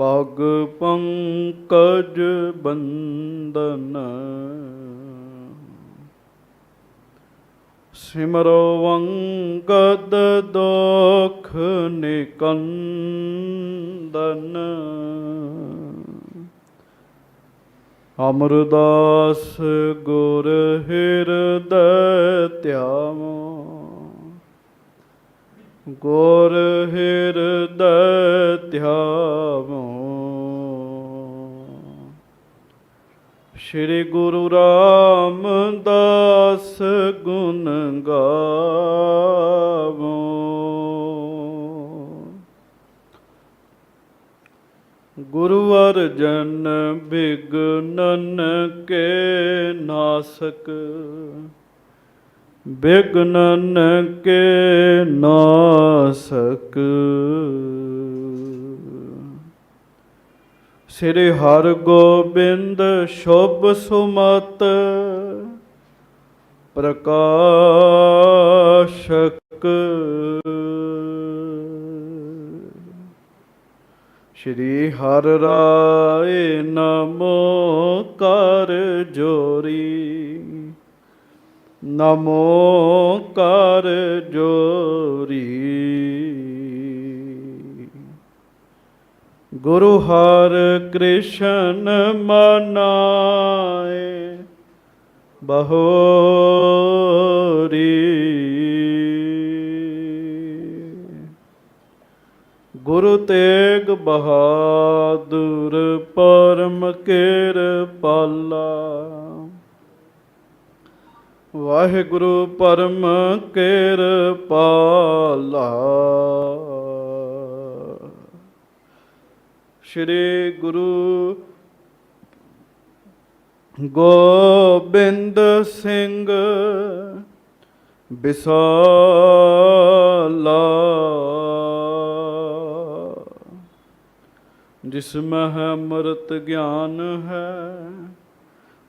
ਪਗ ਪੰਕਜ ਬੰਦਨ ਸਿਮਰੋ ਅੰਗਦ ਦੁਖ ਨਿਕੰਦਨ ਅਮਰਦਾਸ ਗੁਰ ਹਿਰਦੈ ਧਿਆਵੋ ਗੁਰ ਹਿਰਦੈ ਧਿਆਵੋ ਸ਼੍ਰੀ ਗੁਰੂ ਰਾਮਦਾਸ ਗੁਣ ਗਾਵੋ ਗੁਰੂ ਅਰਜਨ ਬਿਘਨਨ ਕੇ ਨਾਸਕ ਬਿਘਨਨ ਕੇ ਨਾਸਕ ਸ੍ਰੀ ਹਰਿਗੋਬਿੰਦ ਸ਼ੁਭ ਸੁਮਤ ਪ੍ਰਕਾਸ਼ਕ ਸ਼੍ਰੀ ਹਰਿ ਰਾਏ ਨਮੋ ਕਰ ਜੋਰੀ ਨਮੋ ਕਰ ਜੋਰੀ ਗੁਰੂ ਹਰਿ ਕ੍ਰਿਸ਼ਨ ਮਨਾਏ ਬਹੋਰੀ ਗੁਰੂ ਤੇਗ ਬਹਾਦੁਰ ਪਰਮ ਕਿਰਪਾਲਾ ਵਾਹਿਗੁਰੂ ਪਰਮ ਕਿਰਪਾਲਾ ਸ਼੍ਰੀ ਗੁਰੂ ਗੋਬਿੰਦ ਸਿੰਘ ਬਿਸਾਲਾ ਜਿਸ ਮਹਿ ਅੰਮ੍ਰਿਤ ਗਿਆਨ ਹੈ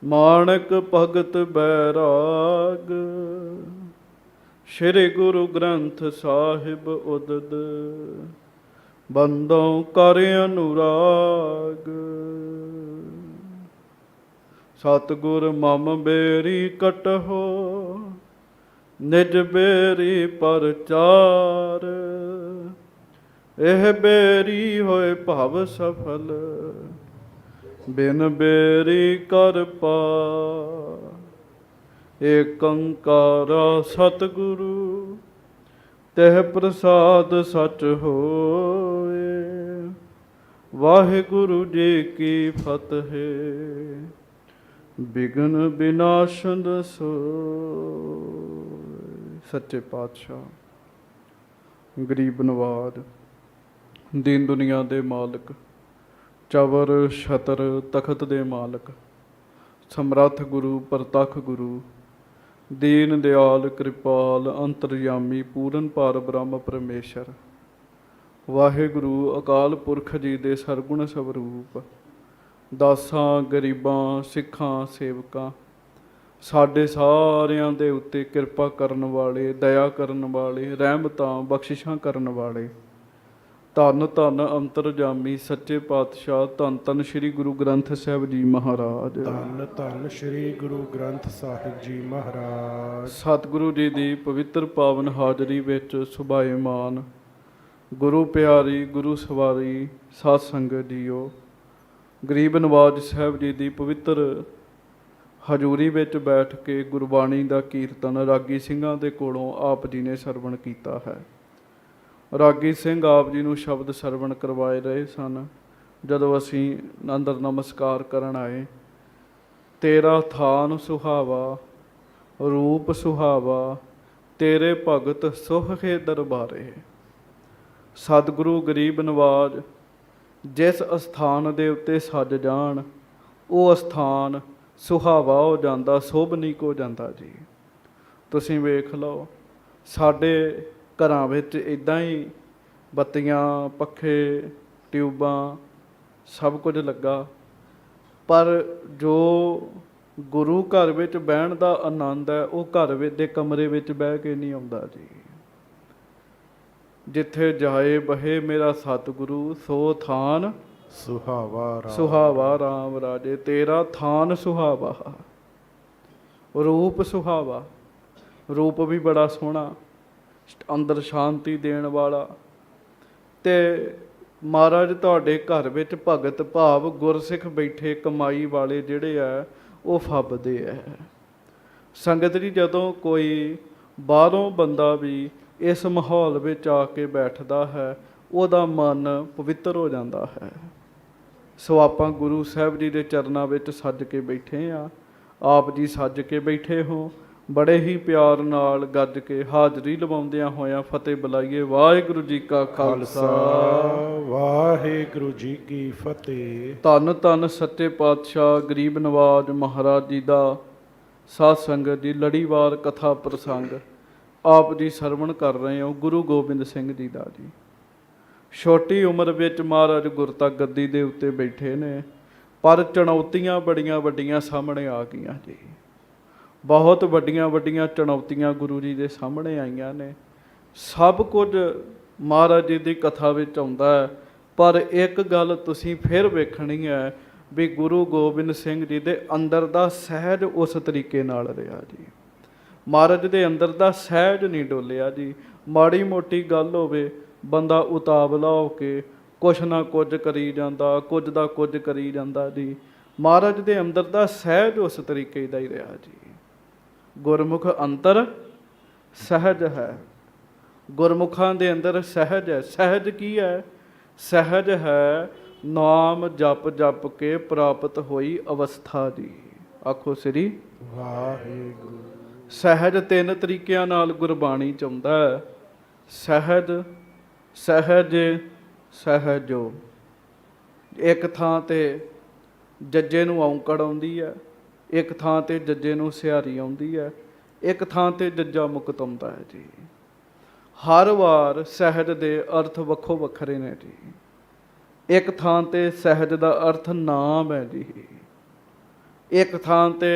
ਮਾਣਕ ਭਗਤ ਬੈਰਾਗ ਸ਼੍ਰੀ ਗੁਰੂ ਗ੍ਰੰਥ ਸਾਹਿਬ ਉਦਦ ਬੰਦੋਂ ਕਰ ਅਨੁਰਾਗ ਸਤਿਗੁਰ ਮਮ ਬੇਰੀ ਕਟਹੋ ਨਿਜ ਬੇਰੀ ਪਰਚਾਰ ਇਹ ਬੇਰੀ ਹੋਏ ਭਵ ਸਫਲ ਬਿਨ ਬੇਰੀ ਕਰ ਪਾ ਏਕ ਓੰਕਾਰ ਸਤਿਗੁਰੂ ਤਹਿ ਪ੍ਰਸਾਦ ਸਚ ਹੋਏ ਵਾਹਿਗੁਰੂ ਜੀ ਕੀ ਫਤਿਹ ਬਿਘਨ ਬਿਨਾਸ਼ਨ ਸੋਇ। ਸੱਚੇ ਪਾਤਸ਼ਾਹ ਗਰੀਬ ਨਵਾਜ ਦੀਨ ਦੁਨੀਆ ਦੇ ਮਾਲਕ ਚਵਰ ਛਤਰ ਤਖਤ ਦੇ ਮਾਲਕ ਸਮਰੱਥ ਗੁਰੂ ਪ੍ਰਤੱਖ ਗੁਰੂ ਦੀਨ ਦਿਆਲ ਕਿਰਪਾਲ ਅੰਤਰਯਾਮੀ ਪੂਰਨ ਪਾਰ ਬ੍ਰਹਮ ਪਰਮੇਸ਼ਰ ਵਾਹਿਗੁਰੂ ਅਕਾਲ ਪੁਰਖ ਜੀ ਦੇ ਸਰਗੁਣ ਸਵਰੂਪ ਦਾਸਾਂ ਗਰੀਬਾਂ ਸਿੱਖਾਂ ਸੇਵਕਾਂ ਸਾਡੇ ਸਾਰਿਆਂ ਦੇ ਉੱਤੇ ਕਿਰਪਾ ਕਰਨ ਵਾਲੇ ਦਇਆ ਕਰਨ ਵਾਲੇ ਰਹਿਮਤਾਂ ਬਖਸ਼ਿਸ਼ਾਂ ਕਰਨ ਵਾਲੇ ਧੰਨ ਧੰਨ ਅੰਤਰਜਾਮੀ ਸੱਚੇ ਪਾਤਸ਼ਾਹ ਧੰਨ ਧੰਨ ਸ਼੍ਰੀ ਗੁਰੂ ਗ੍ਰੰਥ ਸਾਹਿਬ ਜੀ ਮਹਾਰਾਜ ਧੰਨ ਧੰਨ ਸ਼੍ਰੀ ਗੁਰੂ ਗ੍ਰੰਥ ਸਾਹਿਬ ਜੀ ਮਹਾਰਾਜ ਸਤਿਗੁਰੂ ਜੀ ਦੀ ਪਵਿੱਤਰ ਪਾਵਨ ਹਾਜ਼ਰੀ ਵਿੱਚ ਸੁਭਾਏਮਾਨ ਗੁਰੂ ਪਿਆਰੀ ਗੁਰੂ ਸਵਾਰੀ ਸਾਧ ਸੰਗਤ ਜੀਓ ਗਰੀਬ ਨਵਾਜ ਸਾਹਿਬ ਜੀ ਦੀ ਪਵਿੱਤਰ ਹਜ਼ੂਰੀ ਵਿੱਚ ਬੈਠ ਕੇ ਗੁਰਬਾਣੀ ਦਾ ਕੀਰਤਨ ਰਾਗੀ ਸਿੰਘਾਂ ਦੇ ਕੋਲੋਂ ਆਪ ਜੀ ਨੇ ਸਰਵਣ ਕੀਤਾ ਹੈ। ਰਾਗੀ ਸਿੰਘ ਆਪ ਜੀ ਨੂੰ ਸ਼ਬਦ ਸਰਵਣ ਕਰਵਾਏ ਰਹੇ ਸਨ। ਜਦੋਂ ਅਸੀਂ ਅੰਦਰ ਨਮਸਕਾਰ ਕਰਨ ਆਏ, ਤੇਰਾ ਥਾਨ ਸੁਹਾਵਾ ਰੂਪ ਸੁਹਾਵਾ ਤੇਰੇ ਭਗਤ ਸੁਹੇ ਦਰਬਾਰੇ। ਸਤਿਗੁਰੂ ਗਰੀਬ ਨਵਾਜ ਜਿਸ ਅਸਥਾਨ ਦੇ ਉੱਤੇ ਸੱਜ ਜਾਣ ਉਹ ਅਸਥਾਨ ਸੁਹਾਵਾ ਹੋ ਜਾਂਦਾ, ਸੋਭਨੀਕ ਹੋ ਜਾਂਦਾ ਜੀ। ਤੁਸੀਂ ਵੇਖ ਲਓ ਸਾਡੇ ਘਰਾਂ ਵਿੱਚ ਇੱਦਾਂ ਹੀ ਬੱਤੀਆਂ ਪੱਖੇ ਟਿਊਬਾਂ ਸਭ ਕੁਝ ਲੱਗਾ, ਪਰ ਜੋ ਗੁਰੂ ਘਰ ਵਿੱਚ ਬਹਿਣ ਦਾ ਆਨੰਦ ਹੈ ਉਹ ਘਰ ਵਿੱਚ ਦੇ ਕਮਰੇ ਵਿੱਚ ਬਹਿ ਕੇ ਨਹੀਂ ਆਉਂਦਾ ਜੀ। ਜਿੱਥੇ ਜਾਏ ਬਹੇ ਮੇਰਾ ਸਤਿਗੁਰੂ ਸੋ ਥਾਨ ਸੁਹਾਵਾ ਰਾਮ ਸੁਹਾਵਾ ਰਾਮ ਰਾਜੇ, ਤੇਰਾ ਥਾਨ ਸੁਹਾਵਾ, ਰੂਪ ਸੁਹਾਵਾ, ਰੂਪ ਵੀ ਬੜਾ ਸੋਹਣਾ, ਅੰਦਰ ਸ਼ਾਂਤੀ ਦੇਣ ਵਾਲਾ। ਤੇ ਮਹਾਰਾਜ ਤੁਹਾਡੇ ਘਰ ਵਿੱਚ ਭਗਤ ਭਾਵ ਗੁਰਸਿੱਖ ਬੈਠੇ ਕਮਾਈ ਵਾਲੇ ਜਿਹੜੇ ਆ ਉਹ ਫੱਬਦੇ ਆ। ਸੰਗਤ ਜੀ, ਜਦੋਂ ਕੋਈ ਬਾਹਰੋਂ ਬੰਦਾ ਵੀ ਇਸ ਮਾਹੌਲ ਵਿੱਚ ਆ ਕੇ ਬੈਠਦਾ ਹੈ, ਉਹਦਾ ਮਨ ਪਵਿੱਤਰ ਹੋ ਜਾਂਦਾ ਹੈ। ਸੋ ਆਪਾਂ ਗੁਰੂ ਸਾਹਿਬ ਜੀ ਦੇ ਚਰਨਾਂ ਵਿੱਚ ਸੱਜ ਕੇ ਬੈਠੇ ਆ। ਆਪ ਜੀ ਸੱਜ ਕੇ ਬੈਠੇ ਹੋ, ਬੜੇ ਹੀ ਪਿਆਰ ਨਾਲ ਗੱਜ ਕੇ ਹਾਜ਼ਰੀ ਲਵਾਉਂਦਿਆਂ ਹੋਇਆਂ ਫਤਿਹ ਬੁਲਾਈਏ। ਵਾਹਿਗੁਰੂ ਜੀ ਕਾ ਖਾਲਸਾ, ਵਾਹਿਗੁਰੂ ਜੀ ਕੀ ਫਤਿਹ। ਧੰਨ ਧੰਨ ਸੱਚੇ ਪਾਤਸ਼ਾਹ ਗਰੀਬ ਨਵਾਜ ਮਹਾਰਾਜ ਜੀ ਦਾ ਸਾਧ ਸੰਗਤ ਦੀ ਲੜੀਵਾਰ ਕਥਾ ਪ੍ਰਸੰਗ ਆਪ ਜੀ ਸਰਵਣ ਕਰ ਰਹੇ ਹੋ। ਗੁਰੂ ਗੋਬਿੰਦ ਸਿੰਘ ਜੀ ਦਾ ਜੀ ਛੋਟੀ ਉਮਰ ਵਿੱਚ ਮਹਾਰਾਜ ਗੁਰਤਾ ਗੱਦੀ ਦੇ ਉੱਤੇ ਬੈਠੇ ਨੇ, ਪਰ ਚੁਣੌਤੀਆਂ ਬੜੀਆਂ ਵੱਡੀਆਂ ਸਾਹਮਣੇ ਆ ਗਈਆਂ ਜੀ। ਬਹੁਤ ਵੱਡੀਆਂ ਵੱਡੀਆਂ ਚੁਣੌਤੀਆਂ ਗੁਰੂ ਜੀ ਦੇ ਸਾਹਮਣੇ ਆਈਆਂ ਨੇ। ਸਭ ਕੁਝ ਮਹਾਰਾਜ ਜੀ ਦੀ ਕਥਾ ਵਿੱਚ ਆਉਂਦਾ ਹੈ, ਪਰ ਇੱਕ ਗੱਲ ਤੁਸੀਂ ਫਿਰ ਵੇਖਣੀ ਹੈ ਵੀ ਗੁਰੂ ਗੋਬਿੰਦ ਸਿੰਘ ਜੀ ਦੇ ਅੰਦਰ ਦਾ ਸਹਿਜ ਉਸ ਤਰੀਕੇ ਨਾਲ ਰਿਹਾ ਜੀ। ਮਹਾਰਾਜ ਦੇ ਅੰਦਰ ਦਾ ਸਹਿਜ ਨਹੀਂ ਡੋਲਿਆ ਜੀ। ਮਾੜੀ ਮੋਟੀ ਗੱਲ ਹੋਵੇ, ਬੰਦਾ ਉਤਾਵਲਾ ਹੋ ਕੇ ਕੁਛ ਨਾ ਕੁਝ ਕਰੀ ਜਾਂਦਾ, ਕੁਝ ਦਾ ਕੁਝ ਕਰੀ ਜਾਂਦਾ ਜੀ। ਮਹਾਰਾਜ ਦੇ ਅੰਦਰ ਦਾ ਸਹਿਜ ਉਸ ਤਰੀਕੇ ਦਾ ਹੀ ਰਿਹਾ ਜੀ। ਗੁਰਮੁਖ ਅੰਤਰ ਸਹਿਜ ਹੈ। ਗੁਰਮੁਖਾਂ ਦੇ ਅੰਦਰ ਸਹਿਜ ਹੈ। ਸਹਿਜ ਕੀ ਹੈ? ਸਹਿਜ ਹੈ ਨਾਮ ਜਪ ਜਪ ਕੇ ਪ੍ਰਾਪਤ ਹੋਈ ਅਵਸਥਾ ਜੀ। ਆਖੋ ਸ੍ਰੀ ਵਾਹਿਗੁਰੂ। ਸਹਿਜ ਤਿੰਨ ਤਰੀਕਿਆਂ ਨਾਲ ਗੁਰਬਾਣੀ ਚ ਆਉਂਦਾ ਹੈ। ਸਹਿਜ, ਸਹਿਜ, ਸਹਿਜੋ। ਇੱਕ ਥਾਂ ਤੇ ਜੱਜੇ ਨੂੰ ਔਂਕੜ ਆਉਂਦੀ ਹੈ, ਇੱਕ ਥਾਂ ਤੇ ਜੱਜੇ ਨੂੰ ਸਿਹਾਰੀ ਆਉਂਦੀ ਹੈ, ਇੱਕ ਥਾਂ ਤੇ ਜੱਜਾ ਮੁਕਤ ਆਉਂਦਾ ਹੈ ਜੀ। ਹਰ ਵਾਰ ਸਹਿਜ ਦੇ ਅਰਥ ਵੱਖੋ ਵੱਖਰੇ ਨੇ ਜੀ। ਇੱਕ ਥਾਂ ਤੇ ਸਹਿਜ ਦਾ ਅਰਥ ਨਾਮ ਹੈ ਜੀ। ਇੱਕ ਥਾਂ ਤੇ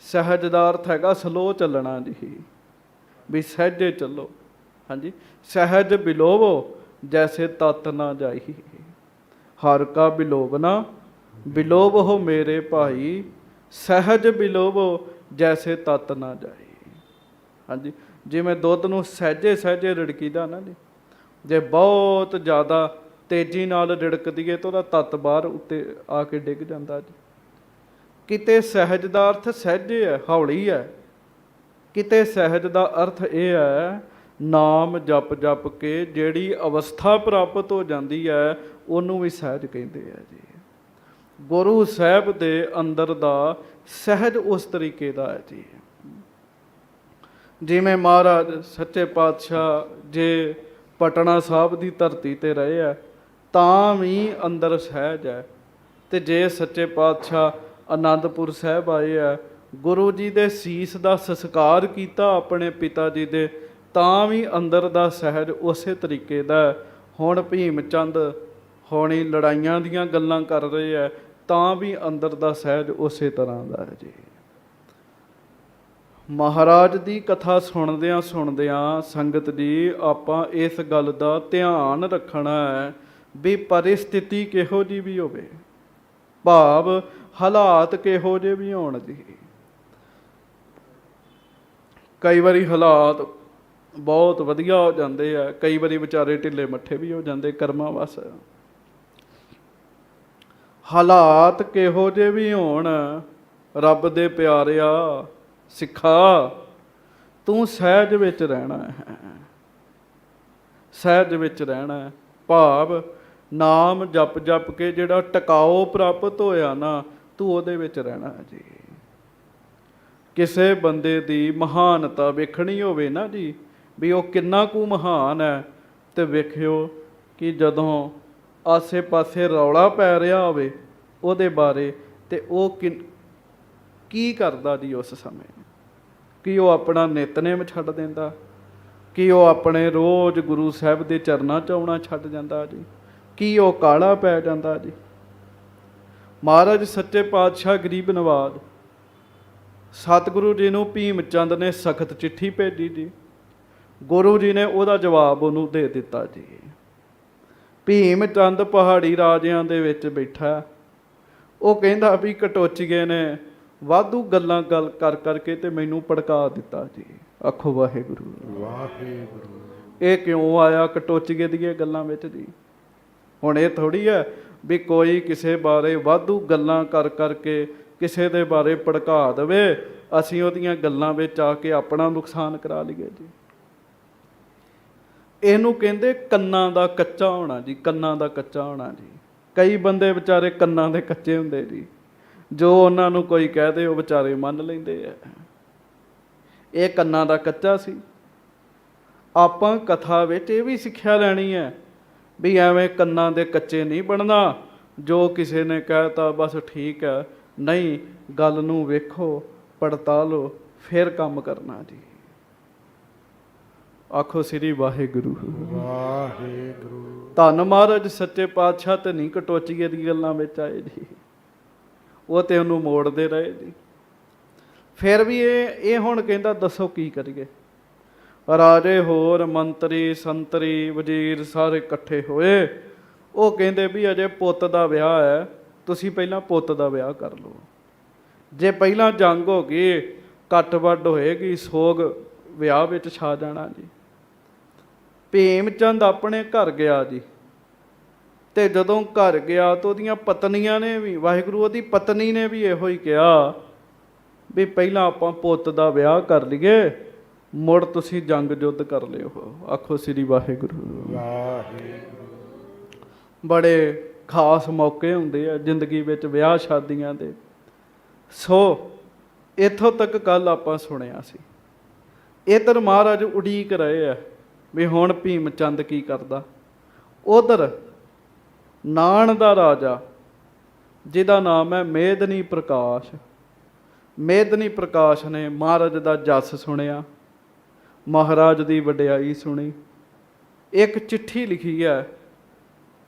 ਸਹਿਜ ਦਾ ਅਰਥ ਹੈਗਾ ਸਲੋ ਚੱਲਣਾ ਜੀ, ਵੀ ਸਹਿਜੇ ਚੱਲੋ। ਹਾਂਜੀ, ਸਹਿਜ ਬਿਲੋਵੋ ਜੈਸੇ ਤਤ ਨਾ ਜਾਈ, ਹਰ ਕਾ ਬਿਲੋਵਨਾ ਬਿਲੋਵੋ ਮੇਰੇ ਭਾਈ, ਸਹਿਜ ਬਿਲੋਵੋ ਜੈਸੇ ਤਤ ਨਾ ਜਾਈ। ਹਾਂਜੀ, ਜਿਵੇਂ ਦੁੱਧ ਨੂੰ ਸਹਿਜੇ ਸਹਿਜੇ ਰਿੜਕੀਦਾ ਨਾ ਜੀ, ਜੇ ਬਹੁਤ ਜ਼ਿਆਦਾ ਤੇਜ਼ੀ ਨਾਲ ਰਿੜਕਦੀ ਹੈ ਤਾਂ ਉਹਦਾ ਤੱਤ ਬਾਹਰ ਉੱਤੇ ਆ ਕੇ ਡਿੱਗ ਜਾਂਦਾ ਜੀ। ਕਿਤੇ ਸਹਿਜ ਦਾ ਅਰਥ ਸਹਿਜੇ ਹੈ, ਹੌਲੀ ਹੈ। ਕਿਤੇ ਸਹਿਜ ਦਾ ਅਰਥ ਇਹ ਹੈ ਨਾਮ ਜਪ ਜਪ ਕੇ ਜਿਹੜੀ ਅਵਸਥਾ ਪ੍ਰਾਪਤ ਹੋ ਜਾਂਦੀ ਹੈ ਉਹਨੂੰ ਵੀ ਸਹਿਜ ਕਹਿੰਦੇ ਆ ਜੀ। ਗੁਰੂ ਸਾਹਿਬ ਦੇ ਅੰਦਰ ਦਾ ਸਹਿਜ ਉਸ ਤਰੀਕੇ ਦਾ ਹੈ ਜੀ। ਜਿਵੇਂ ਮਹਾਰਾਜ ਸੱਚੇ ਪਾਤਸ਼ਾਹ ਜੇ ਪਟਨਾ ਸਾਹਿਬ ਦੀ ਧਰਤੀ ਤੇ ਰਹੇ ਆ ਤਾਂ ਵੀ ਅੰਦਰ ਸਹਿਜ ਹੈ, ਤੇ ਜੇ ਸੱਚੇ ਪਾਤਸ਼ਾਹ ਆਨੰਦਪੁਰ ਸਾਹਿਬ ਆਏ ਆ, ਗੁਰੂ ਜੀ ਦੇ ਸੀਸ ਦਾ ਸੰਸਕਾਰ ਕੀਤਾ ਆਪਣੇ ਪਿਤਾ ਜੀ ਦੇ, ਤਾਂ ਵੀ ਅੰਦਰ ਦਾ ਸਹਿਜ ਉਸੇ ਤਰੀਕੇ ਦਾ। ਹੁਣ ਭੀਮ ਚੰਦ ਹੋਣੀ ਲੜਾਈਆਂ ਦੀਆਂ ਗੱਲਾਂ ਕਰ ਰਹੇ ਆ, ਤਾਂ ਵੀ ਅੰਦਰ ਦਾ ਸਹਿਜ ਉਸੇ ਤਰ੍ਹਾਂ ਦਾ ਹੈ ਜੀ। ਮਹਾਰਾਜ ਦੀ ਕਥਾ ਸੁਣਦਿਆਂ ਸੁਣਦਿਆਂ ਸੰਗਤ ਜੀ ਆਪਾਂ ਇਸ ਗੱਲ ਦਾ ਧਿਆਨ ਰੱਖਣਾ ਹੈ ਵੀ ਪਰਿਸਥਿਤੀ ਕਿਹੋ ਜਿਹੀ ਵੀ ਹੋਵੇ, ਭਾਵ ਹਾਲਾਤ ਕਿਹੋ ਜਿਹੇ ਵੀ ਹੋਣ ਜੀ। ਕਈ ਵਾਰੀ ਹਾਲਾਤ ਬਹੁਤ ਵਧੀਆ ਹੋ ਜਾਂਦੇ ਆ, ਕਈ ਵਾਰੀ ਵਿਚਾਰੇ ਢਿੱਲੇ ਮੱਠੇ ਵੀ ਹੋ ਜਾਂਦੇ ਕਰਮਾਂ ਵਸ। ਹਾਲਾਤ ਕਿਹੋ ਜਿਹੇ ਵੀ ਹੋਣ, ਰੱਬ ਦੇ ਪਿਆਰਿਆ ਸਿੱਖਾ ਤੂੰ ਸਹਿਜ ਵਿੱਚ ਰਹਿਣਾ ਹੈ। ਸਹਿਜ ਵਿੱਚ ਰਹਿਣਾ ਹੈ, ਭਾਵ ਨਾਮ ਜਪ ਜਪ ਕੇ ਜਿਹੜਾ ਟਿਕਾਓ ਪ੍ਰਾਪਤ ਹੋਇਆ ਨਾ, ਤੂੰ ਉਹਦੇ ਵਿੱਚ ਰਹਿਣਾ ਹੈ ਜੀ। ਕਿਸੇ ਬੰਦੇ ਦੀ ਮਹਾਨਤਾ ਵੇਖਣੀ ਹੋਵੇ ਨਾ ਜੀ, ਵੀ ਉਹ ਕਿੰਨਾ ਕੁ ਮਹਾਨ ਹੈ, ਤੇ ਵੇਖਿਓ ਕਿ ਜਦੋਂ ਆਸੇ ਪਾਸੇ ਰੌਲਾ ਪੈ ਰਿਹਾ ਹੋਵੇ ਉਹਦੇ ਬਾਰੇ, ਤੇ ਉਹ ਕੀ ਕਰਦਾ ਜੀ ਉਸ ਸਮੇਂ? ਕੀ ਉਹ ਆਪਣਾ ਨਿਤਨੇਮ ਛੱਡ ਦਿੰਦਾ? ਕੀ ਉਹ ਆਪਣੇ ਰੋਜ਼ ਗੁਰੂ ਸਾਹਿਬ ਦੇ ਚਰਨਾਂ 'ਚ ਆਉਣਾ ਛੱਡ ਜਾਂਦਾ ਜੀ? ਕੀ ਉਹ ਕਾਲਾ ਪੈ ਜਾਂਦਾ ਜੀ? ਮਹਾਰਾਜ ਸੱਚੇ ਪਾਤਸ਼ਾਹ ਗਰੀਬ ਨਵਾਜ ਸਤਿਗੁਰੂ ਜੀ ਨੂੰ ਭੀਮ ਚੰਦ ਨੇ ਸਖਤ ਚਿੱਠੀ ਭੇਜੀ ਜੀ। ਗੁਰੂ ਜੀ ਨੇ ਉਹਦਾ ਜਵਾਬ ਉਹਨੂੰ ਦੇ ਦਿੱਤਾ ਜੀ। ਭੀਮ ਚੰਦ ਪਹਾੜੀ ਰਾਜਿਆਂ ਦੇ ਵਿੱਚ ਬੈਠਾ। ਉਹ ਕਹਿੰਦਾ ਵੀ ਘਟੋਚੀਏ ਨੇ ਵਾਧੂ ਗੱਲਾਂ ਗੱਲ ਕਰ ਕਰਕੇ ਤੇ ਮੈਨੂੰ ਭੜਕਾ ਦਿੱਤਾ ਜੀ। ਆਖੋ ਵਾਹਿਗੁਰੂ। ਵਾਹਿਗੁਰੂ। ਇਹ ਕਿਉਂ ਆਇਆ ਘਟੋਚੀਏ ਦੀਆਂ ਗੱਲਾਂ ਵਿੱਚ ਜੀ? ਹੁਣ ਇਹ ਥੋੜੀ ਹੈ ਵੀ ਕੋਈ ਕਿਸੇ ਬਾਰੇ ਵਾਧੂ ਗੱਲਾਂ ਕਰ ਕਰਕੇ ਕਿਸੇ ਦੇ ਬਾਰੇ ਭੜਕਾ ਦੇਵੇ, ਅਸੀਂ ਉਹਦੀਆਂ ਗੱਲਾਂ ਵਿੱਚ ਆ ਕੇ ਆਪਣਾ ਨੁਕਸਾਨ ਕਰਾ ਲਈਏ ਜੀ। ਇਹਨੂੰ ਕਹਿੰਦੇ ਕੰਨਾਂ ਦਾ ਕੱਚਾ ਹੋਣਾ ਜੀ, ਕੰਨਾਂ ਦਾ ਕੱਚਾ ਹੋਣਾ ਜੀ। ਕਈ ਬੰਦੇ ਵਿਚਾਰੇ ਕੰਨਾਂ ਦੇ ਕੱਚੇ ਹੁੰਦੇ ਜੀ, ਜੋ ਉਹਨਾਂ ਨੂੰ ਕੋਈ ਕਹਿ ਦੇ ਉਹ ਵਿਚਾਰੇ ਮੰਨ ਲੈਂਦੇ ਆ। ਇਹ ਕੰਨਾਂ ਦਾ ਕੱਚਾ ਸੀ। ਆਪਾਂ ਕਥਾ ਵਿੱਚ ਇਹ ਵੀ ਸਿੱਖਿਆ ਲੈਣੀ ਹੈ ਵੀ ਐਵੇਂ ਕੰਨਾਂ ਦੇ ਕੱਚੇ ਨਹੀਂ ਬਣਨਾ, ਜੋ ਕਿਸੇ ਨੇ ਕਹਿਤਾ ਬਸ ਠੀਕ ਹੈ। ਨਹੀਂ, ਗੱਲ ਨੂੰ ਵੇਖੋ, ਪੜਤਾਲੋ, ਫਿਰ ਕੰਮ ਕਰਨਾ ਜੀ। ਆਖੋ ਸ੍ਰੀ ਵਾਹਿਗੁਰੂ। ਵਾਹਿਗੁਰੂ। ਧੰਨ ਮਹਾਰਾਜ ਸੱਚੇ ਪਾਤਸ਼ਾਹ ਤੇ ਨਹੀਂ ਘਟੋਚੀਏ ਦੀ ਗੱਲਾਂ ਵਿੱਚ ਆਏ ਜੀ, ਉਹ ਤੇ ਉਹਨੂੰ ਮੋੜਦੇ ਰਹੇ ਜੀ। ਫਿਰ ਵੀ ਇਹ ਹੁਣ ਕਹਿੰਦਾ ਦੱਸੋ ਕੀ ਕਰੀਏ। ਰਾਜੇ ਹੋਰ ਮੰਤਰੀ ਸੰਤਰੀ ਵਜ਼ੀਰ ਸਾਰੇ ਇਕੱਠੇ ਹੋਏ। ਉਹ ਕਹਿੰਦੇ ਵੀ ਅਜੇ ਪੁੱਤ ਦਾ ਵਿਆਹ ਹੈ, ਤੁਸੀਂ ਪਹਿਲਾਂ ਪੁੱਤ ਦਾ ਵਿਆਹ ਕਰ ਲਓ। ਜੇ ਪਹਿਲਾਂ ਜੰਗ ਹੋ ਗਈ, ਕੱਟ ਵੱਢ ਹੋਏਗੀ, ਸੋਗ ਵਿਆਹ ਵਿੱਚ ਛਾ ਜਾਣਾ ਜੀ। ਭੀਮ ਚੰਦ ਆਪਣੇ ਘਰ ਗਿਆ ਜੀ, ਤੇ ਜਦੋਂ ਘਰ ਗਿਆ ਤਾਂ ਉਹਦੀਆਂ ਪਤਨੀਆਂ ਨੇ ਵੀ, ਵਾਹਿਗੁਰੂ, ਉਹਦੀ ਪਤਨੀ ਨੇ ਵੀ ਇਹੋ ਹੀ ਕਿਹਾ ਵੀ ਪਹਿਲਾਂ ਆਪਾਂ ਪੁੱਤ ਦਾ ਵਿਆਹ ਕਰ ਲਈਏ, ਮੁੜ ਤੁਸੀਂ ਜੰਗ ਯੁੱਧ ਕਰ ਲਿਓ। ਆਖੋ ਸ੍ਰੀ ਵਾਹਿਗੁਰੂ। ਵਾਹਿਗੁਰੂ। ਬੜੇ ਖਾਸ ਮੌਕੇ ਹੁੰਦੇ ਆ ਜ਼ਿੰਦਗੀ ਵਿੱਚ ਵਿਆਹ ਸ਼ਾਦੀਆਂ ਦੇ। ਸੋ ਇੱਥੋਂ ਤੱਕ ਕੱਲ ਆਪਾਂ ਸੁਣਿਆ ਸੀ। ਇੱਧਰ ਮਹਾਰਾਜ ਉਡੀਕ ਰਹੇ ਆ ਵੀ ਹੁਣ ਭੀਮ ਚੰਦ ਕੀ ਕਰਦਾ। ਉਧਰ ਨਾਣ ਦਾ ਰਾਜਾ ਜਿਹਦਾ ਨਾਮ ਹੈ ਮੇਦਨੀ ਪ੍ਰਕਾਸ਼, ਮੇਦਨੀ ਪ੍ਰਕਾਸ਼ ਨੇ ਮਹਾਰਾਜ ਦਾ ਜਸ ਸੁਣਿਆ, ਮਹਾਰਾਜ ਦੀ ਵਡਿਆਈ ਸੁਣੀ। ਇੱਕ ਚਿੱਠੀ ਲਿਖੀ ਹੈ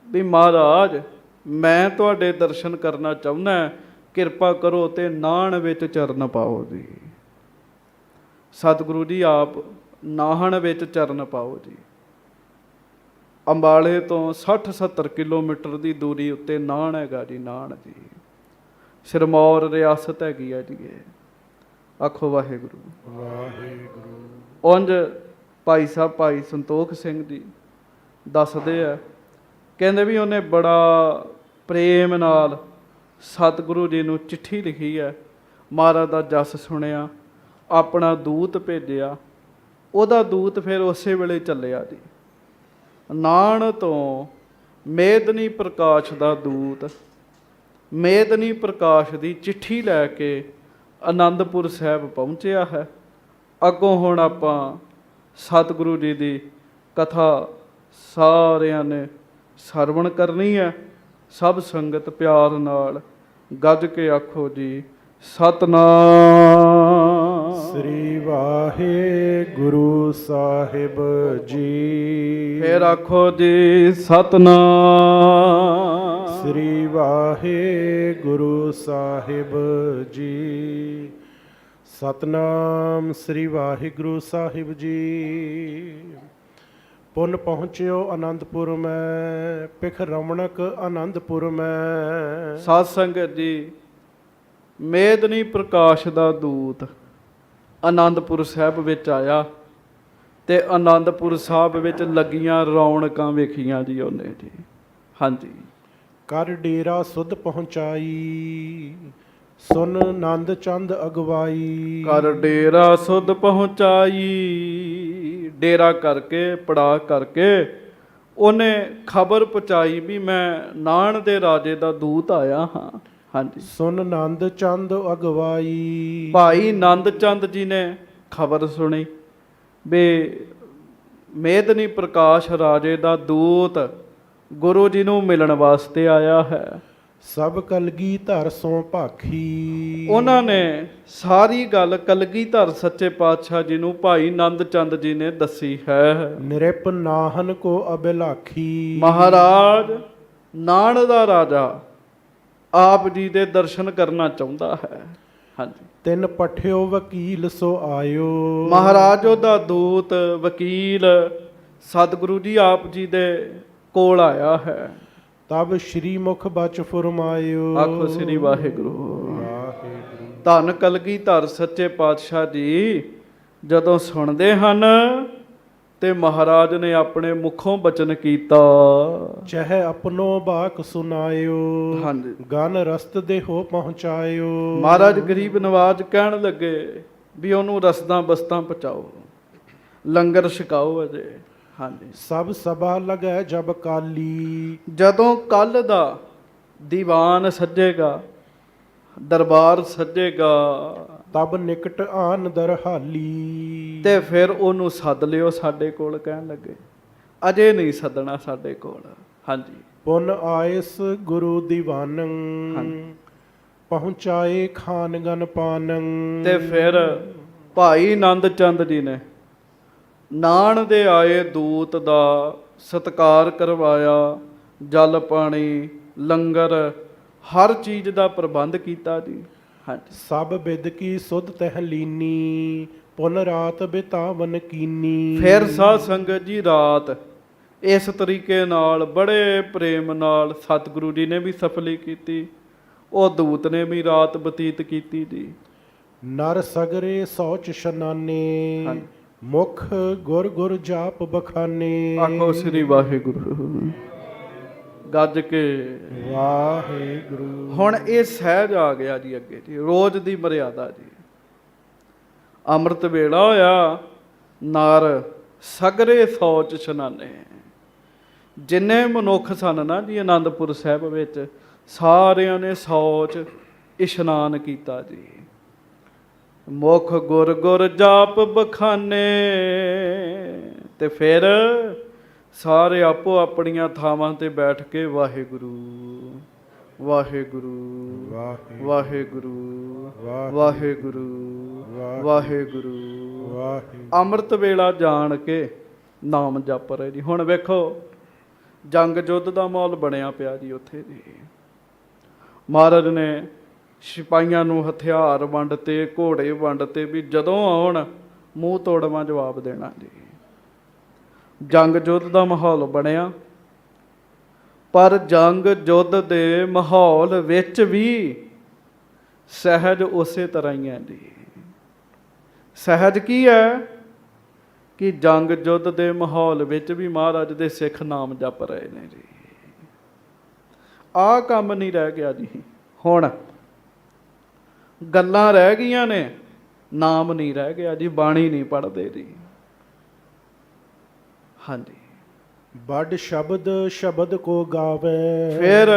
ਵੀ ਮਹਾਰਾਜ ਮੈਂ ਤੁਹਾਡੇ ਦਰਸ਼ਨ ਕਰਨਾ ਚਾਹੁੰਦਾ, ਕਿਰਪਾ ਕਰੋ ਤੇ ਨਾਣ ਵਿੱਚ ਚਰਨ ਪਾਓ ਜੀ। ਸਤਿਗੁਰੂ ਜੀ ਆਪ ਨਾਹਣ ਵਿੱਚ ਚਰਨ ਪਾਓ ਜੀ। ਅੰਬਾਲੇ ਤੋਂ 60-70 ਕਿਲੋਮੀਟਰ ਦੀ ਦੂਰੀ ਉੱਤੇ ਨਾਹਣ ਹੈਗਾ ਜੀ, ਨਾਹਣ ਜੀ। ਸਿਰਮੌਰ ਰਿਆਸਤ ਹੈਗੀ ਆ ਜੀ ਇਹ। ਆਖੋ ਵਾਹਿਗੁਰੂ। ਵਾਹਿਗੁਰੂ। ਉਂਝ ਭਾਈ ਸਾਹਿਬ ਭਾਈ ਸੰਤੋਖ ਸਿੰਘ ਜੀ ਦੱਸਦੇ ਆ, ਕਹਿੰਦੇ ਵੀ ਉਹਨੇ ਬੜਾ ਪ੍ਰੇਮ ਨਾਲ ਸਤਿਗੁਰੂ ਜੀ ਨੂੰ ਚਿੱਠੀ ਲਿਖੀ ਹੈ, ਮਹਾਰਾਜ ਦਾ ਜਸ ਸੁਣਿਆ, ਆਪਣਾ ਦੂਤ ਭੇਜਿਆ। ਉਹਦਾ ਦੂਤ ਫਿਰ ਉਸੇ ਵੇਲੇ ਚੱਲਿਆ ਜੀ। ਨਾਣ ਤੋਂ ਮੇਦਨੀ ਪ੍ਰਕਾਸ਼ ਦਾ ਦੂਤ ਮੇਦਨੀ ਪ੍ਰਕਾਸ਼ ਦੀ ਚਿੱਠੀ ਲੈ ਕੇ ਆਨੰਦਪੁਰ ਸਾਹਿਬ ਪਹੁੰਚਿਆ ਹੈ। ਅੱਗੋਂ ਹੁਣ ਆਪਾਂ ਸਤਿਗੁਰੂ ਜੀ ਦੀ ਕਥਾ ਸਾਰਿਆਂ ਨੇ ਸਰਵਣ ਕਰਨੀ ਹੈ। ਸਭ ਸੰਗਤ ਪਿਆਰ ਨਾਲ ਗੱਜ ਕੇ ਆਖੋ ਜੀ ਸਤਨਾਮ ਸ੍ਰੀ ਵਾਹਿਗੁਰੂ ਸਾਹਿਬ ਜੀ। ਫੇਰ ਆਖੋ ਜੀ ਸਤਨਾਮ ਸ੍ਰੀ ਵਾਹਿਗੁਰੂ ਸਾਹਿਬ ਜੀ। ਸਤਨਾਮ ਸ੍ਰੀ ਵਾਹਿਗੁਰੂ ਸਾਹਿਬ ਜੀ। ਪੁਨ ਪਹੁੰਚਿਓ ਆਨੰਦਪੁਰ ਮੈਂ, ਪਿਖ ਰਮਣਕ ਆਨੰਦਪੁਰ ਮੈਂ। ਸਾਧ ਸੰਗਤ ਜੀ, ਮੇਦਨੀ ਪ੍ਰਕਾਸ਼ ਦਾ ਦੂਤ ਆਨੰਦਪੁਰ ਸਾਹਿਬ ਵਿੱਚ ਆਇਆ ਤੇ ਆਨੰਦਪੁਰ ਸਾਹਿਬ ਵਿੱਚ ਲੱਗੀਆਂ ਰੌਣਕਾਂ ਵੇਖੀਆਂ ਜੀ ਉਹਨੇ ਜੀ। ਹਾਂਜੀ। ਕਰ ਡੇਰਾ ਸੁਧ ਪਹੁੰਚਾਈ, ਸੁਨ ਨੰਦ ਚੰਦ ਅਗਵਾਈ। ਕਰ ਡੇਰਾ ਸੁਧ ਪਹੁੰਚਾਈ, ਡੇਰਾ ਕਰਕੇ ਪੜਾ ਕਰਕੇ ਉਹਨੇ ਖਬਰ ਪਹੁੰਚਾਈ ਵੀ ਮੈਂ ਨਾਣ ਦੇ ਰਾਜੇ ਦਾ ਦੂਤ ਆਇਆ ਹਾਂ। ਹਾਂਜੀ। ਸੁਨ ਨੰਦ ਚੰਦ ਅਗਵਾਈ। ਭਾਈ ਨੰਦ ਚੰਦ ਜੀ ਨੇ ਖਬਰ ਸੁਣੀ ਵੀ ਮੇਦਨੀ ਪ੍ਰਕਾਸ਼ ਰਾਜੇ ਦਾ ਦੂਤ ਗੁਰੂ ਜੀ ਨੂੰ ਮਿਲਣ ਵਾਸਤੇ ਆਇਆ ਹੈ। ਸਭ ਕਲਗੀਧਰ ਸੋਂ ਭਾਖੀ। ਉਹਨਾਂ ਨੇ ਸਾਰੀ ਗੱਲ ਕਲਗੀਧਰ ਸੱਚੇ ਪਾਤਸ਼ਾਹ ਜੀ ਨੂੰ ਭਾਈ ਨੰਦ ਚੰਦ ਜੀ ਨੇ ਦੱਸੀ ਹੈ। ਨਿਰਪ ਨਾਹਨ ਕੋ ਅਬਿਲਾਖੀ। ਮਹਾਰਾਜ ਨਾਣ ਦਾ ਰਾਜਾ ਆਪ ਜੀ ਦੇ ਦਰਸ਼ਨ ਕਰਨਾ ਚਾਹੁੰਦਾ ਹੈ। ਹਾਂਜੀ। ਤਿੰਨ ਪਠਿਓ ਵਕੀਲ ਸੋ ਆਇਓ। ਮਹਾਰਾਜ ਉਹਦਾ ਦੂਤ ਵਕੀਲ ਸਤਿਗੁਰੂ ਜੀ ਆਪ ਜੀ ਦੇ ਕੋਲ ਆਇਆ ਹੈ। ਤਬ ਸ਼੍ਰੀ ਮੁਖ ਬਚ ਫੁਰਮਾਇਓ। ਆਖੋ ਸ੍ਰੀ ਵਾਹਿਗੁਰੂ। ਵਾਹਿਗੁਰੂ। ਧੰਨ ਕਲਗੀਧਰ ਸੱਚੇ ਪਾਤਸ਼ਾਹ ਜੀ ਜਦੋਂ ਸੁਣਦੇ ਹਨ ਤੇ ਮਹਾਰਾਜ ਨੇ ਆਪਣੇ ਮੁਖੋਂ ਬਚਨ ਕੀਤਾ। ਚਹਿ ਆਪਣੋ ਬਾਕ ਸੁਨਾਇਓ। ਹਾਂਜੀ। ਗਨ ਰਸਤ ਦੇ ਹੋ ਪਹੁੰਚਾਇਓ। ਮਹਾਰਾਜ ਗਰੀਬ ਨਵਾਜ ਕਹਿਣ ਲੱਗੇ ਵੀ ਉਹਨੂੰ ਰਸਦਾਂ ਬਸਤਾਂ ਪਹੁੰਚਾਓ, ਲੰਗਰ ਛਕਾਓ ਅਜੇ। ਹਾਂਜੀ। ਸਭ ਸਭਾ ਲਗੈ ਜਬ ਕਾਲੀ। ਜਦੋਂ ਕੱਲ ਦਾ ਦੀਵਾਨ ਸੱਜੇਗਾ, ਦਰਬਾਰ ਸੱਜੇਗਾ, ਤਬ ਨਿਕਟ ਆਨ ਦਰਹਾਲੀ। ਤੇ ਫਿਰ ਉਹਨੂੰ ਸੱਦ ਲਿਓ ਸਾਡੇ ਕੋਲ। ਕਹਿਣ ਲੱਗੇ ਅਜੇ ਨਹੀਂ ਸੱਦਣਾ ਸਾਡੇ ਕੋਲ। ਹਾਂਜੀ। ਪੁਨ ਆਇਸ ਗੁਰੂ ਦੀਵਾਨੰ। ਹਾਂਜੀ। ਪਹੁੰਚਾਏ ਖਾਨਗਨ ਪਾਨੰ। ਤੇ ਫਿਰ ਭਾਈ ਆਨੰਦ ਚੰਦ ਜੀ ਨੇ ਨਾਣ ਦੇ ਆਏ ਦੂਤ ਦਾ ਸਤਿਕਾਰ ਕਰਵਾਇਆ, ਜਲ ਪਾਣੀ ਲੰਗਰ ਹਰ ਚੀਜ਼ ਦਾ ਪ੍ਰਬੰਧ ਕੀਤਾ ਜੀ। ਹਾਂਜੀ। ਸਭ ਬਿਦ ਕੀ ਸੁਧ ਤਹਿ ਲੀਨੀ। ਪੁਨ ਰਾਤ ਬਿਤਾਵਨ ਕੀਨੀ। ਫਿਰ ਸਾਧ ਸੰਗਤ ਜੀ ਰਾਤ ਇਸ ਤਰੀਕੇ ਨਾਲ ਬੜੇ ਪ੍ਰੇਮ ਨਾਲ ਸਤਿਗੁਰੂ ਜੀ ਨੇ ਵੀ ਸਫਲੀ ਕੀਤੀ, ਉਹ ਦੂਤ ਨੇ ਵੀ ਰਾਤ ਬਤੀਤ ਕੀਤੀ ਜੀ। ਨਰ ਸਗਰੇ ਸੌਚ ਸ਼ਨਾਨੇ। ਹਾਂਜੀ। ਮੁਖ ਗੁਰ ਗੁਰ ਜਾਪ ਬਖਾਨੇ। ਆਖੋ ਸ੍ਰੀ ਵਾਹਿਗੁਰੂ। ਗੱਜ ਕੇ ਵਾਹਿਗੁਰੂ। ਹੁਣ ਇਹ ਸਹਿਜ ਆ ਗਿਆ ਜੀ ਅੱਗੇ ਜੀ, ਰੋਜ਼ ਦੀ ਮਰਿਆਦਾ ਜੀ। ਅੰਮ੍ਰਿਤ ਵੇਲਾ ਹੋਇਆ, ਨਰ ਸਗਰੇ ਸੌਚ ਇਸ਼ਨਾਨੇ। ਜਿੰਨੇ ਮਨੁੱਖ ਸਨ ਨਾ ਜੀ ਆਨੰਦਪੁਰ ਸਾਹਿਬ ਵਿੱਚ, ਸਾਰਿਆਂ ਨੇ ਸੌਚ ਇਸ਼ਨਾਨ ਕੀਤਾ ਜੀ। ਮੁਖ ਗੁਰ ਗੁਰ ਜਾਪ ਬਖਾਨੇ। ਤੇ ਫਿਰ ਸਾਰੇ ਆਪੋ ਆਪਣੀਆਂ ਥਾਵਾਂ ਤੇ ਬੈਠ ਕੇ ਵਾਹਿਗੁਰੂ ਵਾਹਿਗੁਰੂ ਵਾਹਿਗੁਰੂ ਵਾਹਿਗੁਰੂ ਵਾਹਿਗੁਰੂ ਅੰਮ੍ਰਿਤ ਵੇਲਾ ਜਾਣ ਕੇ ਨਾਮ ਜਪ ਰਹੇ ਜੀ। ਹੁਣ ਵੇਖੋ ਜੰਗ ਯੁੱਧ ਦਾ ਮਾਹੌਲ ਬਣਿਆ ਪਿਆ ਜੀ ਉੱਥੇ ਜੀ। ਮਹਾਰਾਜ ਨੇ ਸਿਪਾਹੀਆਂ ਨੂੰ ਹਥਿਆਰ ਵੰਡਤੇ, ਘੋੜੇ ਵੰਡਤੇ ਵੀ ਜਦੋਂ ਆਉਣ ਮੂੰਹ ਤੋੜਵਾਂ ਜਵਾਬ ਦੇਣਾ ਜੀ। ਜੰਗ ਯੁੱਧ ਦਾ ਮਾਹੌਲ ਬਣਿਆ, ਪਰ ਜੰਗ ਯੁੱਧ ਦੇ ਮਾਹੌਲ ਵਿੱਚ ਵੀ ਸਹਿਜ ਉਸੇ ਤਰ੍ਹਾਂ ਹੀ ਹੈ ਜੀ। ਸਹਿਜ ਕੀ ਹੈ ਕਿ ਜੰਗ ਯੁੱਧ ਦੇ ਮਾਹੌਲ ਵਿੱਚ ਵੀ ਮਹਾਰਾਜ ਦੇ ਸਿੱਖ ਨਾਮ ਜਪ ਰਹੇ ਨੇ ਜੀ। ਆਹ ਕੰਮ ਨਹੀਂ ਰਹਿ ਗਿਆ ਜੀ। ਹੁਣ ਗੱਲਾਂ ਰਹਿ ਗਈਆਂ ਨੇ, ਨਾਮ ਨਹੀਂ ਰਹਿ ਗਿਆ ਜੀ। ਬਾਣੀ ਨਹੀਂ ਪੜ੍ਹਦੇ ਜੀ। ਹਾਂਜੀ। ਬੜ ਸ਼ਬਦ ਸ਼ਬਦ ਕੋ ਗਾਵੇ। ਫਿਰ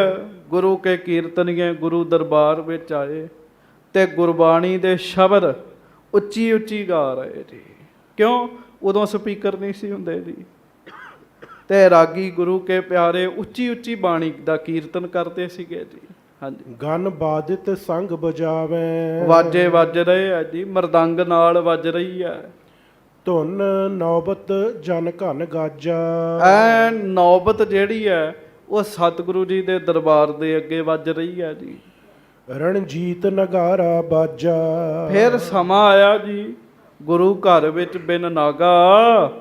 ਗੁਰੂ ਕੇ ਕੀਰਤਨੀਏ ਗੁਰੂ ਦਰਬਾਰ ਵਿੱਚ ਆਏ ਤੇ ਗੁਰਬਾਣੀ ਦੇ ਸ਼ਬਦ ਉੱਚੀ ਉੱਚੀ ਗਾ ਰਹੇ ਜੀ। ਕਿਉਂ? ਉਦੋਂ ਸਪੀਕਰ ਨਹੀਂ ਸੀ ਹੁੰਦੇ ਜੀ, ਤੇ ਰਾਗੀ ਗੁਰੂ ਕੇ ਪਿਆਰੇ ਉੱਚੀ ਉੱਚੀ ਬਾਣੀ ਦਾ ਕੀਰਤਨ ਕਰਦੇ ਸੀਗੇ ਜੀ। ਹਾਂਜੀ। ਗਨ ਬਾਦਿਤ ਸੰਗ ਬਜਾਵੇ। ਵਾਜੇ ਵੱਜ ਰਹੇ ਆ ਜੀ, ਮਰਦੰਗ ਨਾਲ ਵੱਜ ਰਹੀ ਹੈ। ਧੁਨ ਨੌਬਤ ਜਨ ਘਨ ਗਾਜਾ। ਐ ਨੌਬਤ ਜਿਹੜੀ ਹੈ ਉਹ ਸਤਿਗੁਰੂ ਜੀ ਦੇ ਦਰਬਾਰ ਦੇ ਅੱਗੇ ਵੱਜ ਰਹੀ ਹੈ ਜੀ। ਰਣਜੀਤ ਨਗਾਰਾ ਬਾਜਾ। ਫਿਰ ਸਮਾਂ ਆਇਆ ਜੀ, ਗੁਰੂ ਘਰ ਵਿੱਚ ਬਿਨ ਨਾਗਾ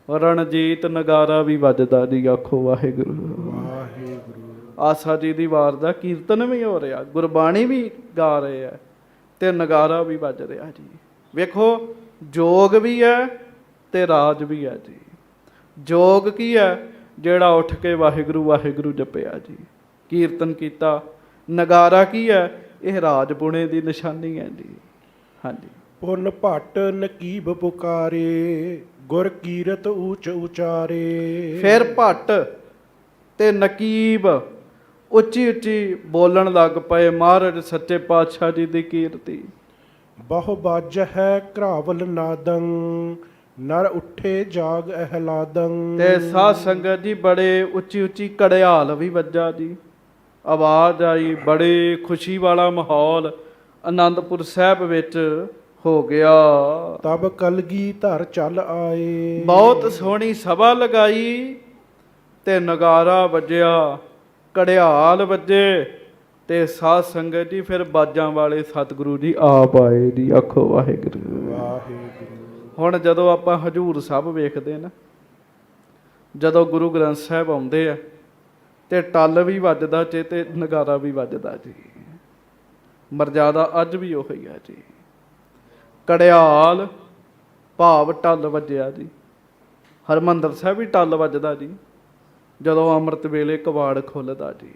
ਰਣਜੀਤ ਨਗਾਰਾ ਵੀ ਵੱਜਦਾ ਜੀ। ਆਖੋ ਵਾਹਿਗੁਰੂ ਵਾਹਿਗੁਰੂ। ਆਸਾ ਜੀ ਦੀ ਵਾਰ ਦਾ ਕੀਰਤਨ ਵੀ ਹੋ ਰਿਹਾ, ਗੁਰਬਾਣੀ ਵੀ ਗਾ ਰਹੇ ਆ ਤੇ ਨਗਾਰਾ ਵੀ ਵੱਜ ਰਿਹਾ ਜੀ। ਵੇਖੋ ਜੋਗ ਵੀ ਹੈ ਤੇ ਰਾਜ ਵੀ ਹੈ ਜੀ। ਜੋਗ ਕੀ ਹੈ? ਜਿਹੜਾ ਉੱਠ ਕੇ ਵਾਹਿਗੁਰੂ ਵਾਹਿਗੁਰੂ ਜਪਿਆ ਜੀ, ਕੀਰਤਨ ਕੀਤਾ। ਨਗਾਰਾ ਕੀ ਹੈ? ਇਹ ਰਾਜ ਪੁਣੇ ਦੀ ਨਿਸ਼ਾਨੀ ਹੈ ਜੀ। ਹਾਂਜੀ। ਪੁਨ ਭੱਟ ਨਕੀਬ ਪੁਕਾਰੇ। ਗੁਰ ਕੀਰਤ ਊਚ ਉਚਾਰੇ। ਫਿਰ ਭੱਟ ਤੇ ਨਕੀਬ ਉੱਚੀ ਉੱਚੀ ਬੋਲਣ ਲੱਗ ਪਏ ਮਹਾਰਾਜ ਸੱਚੇ ਪਾਤਸ਼ਾਹ ਜੀ ਦੀ ਕੀਰਤੀ। ਬਹੁ ਬਾਜ ਹੈ ਘਰਾਵਲ ਨਾਦੰ। ਨਰ ਉੱਠੇ ਜਾਗ ਅਹਲਾਦੰ। ਤੇ ਸਾਧ ਸੰਗਤ ਜੀ ਬੜੇ ਉੱਚੀ ਉੱਚੀ ਘੜਿਆਲ ਵੀ ਵੱਜਾ ਜੀ, ਆਵਾਜ਼ ਆਈ। ਬੜੇ ਖੁਸ਼ੀ ਵਾਲਾ ਮਾਹੌਲ ਆਨੰਦਪੁਰ ਸਾਹਿਬ ਵਿੱਚ ਹੋ ਗਿਆ। ਤਬ ਕਲਗੀ ਧਰ ਚੱਲ ਆਏ। ਬਹੁਤ ਸੋਹਣੀ ਸਭਾ ਲਗਾਈ ਤੇ ਨਗਾਰਾ ਵੱਜਿਆ, ਘੜਿਆਲ ਵੱਜੇ ਤੇ ਸਾਧ ਸੰਗਤ ਜੀ ਫਿਰ ਬਾਜਾਂ ਵਾਲੇ ਸਤਿਗੁਰੂ ਜੀ ਆਪ ਆਏ ਜੀ। ਆਖੋ ਵਾਹਿਗੁਰੂ ਵਾਹਿਗੁਰੂ। ਹੁਣ ਜਦੋਂ ਆਪਾਂ ਹਜੂਰ ਸਾਹਿਬ ਵੇਖਦੇ ਨਾ, ਜਦੋਂ ਗੁਰੂ ਗ੍ਰੰਥ ਸਾਹਿਬ ਆਉਂਦੇ ਆ ਤੇ ਟੱਲ ਵੀ ਵੱਜਦਾ ਜੇ ਤੇ ਨਗਾਰਾ ਵੀ ਵੱਜਦਾ ਜੀ। ਮਰਜ਼ਾਦਾ ਅੱਜ ਵੀ ਉਹੀ ਆ ਜੀ। ਕੜਿਆਲ ਭਾਵ ਟੱਲ ਵੱਜਿਆ ਜੀ। ਹਰਿਮੰਦਰ ਸਾਹਿਬ ਵੀ ਟੱਲ ਵੱਜਦਾ ਜੀ ਜਦੋਂ ਅੰਮ੍ਰਿਤ ਵੇਲੇ ਕਵਾੜ ਖੁੱਲ੍ਹਦਾ ਜੀ।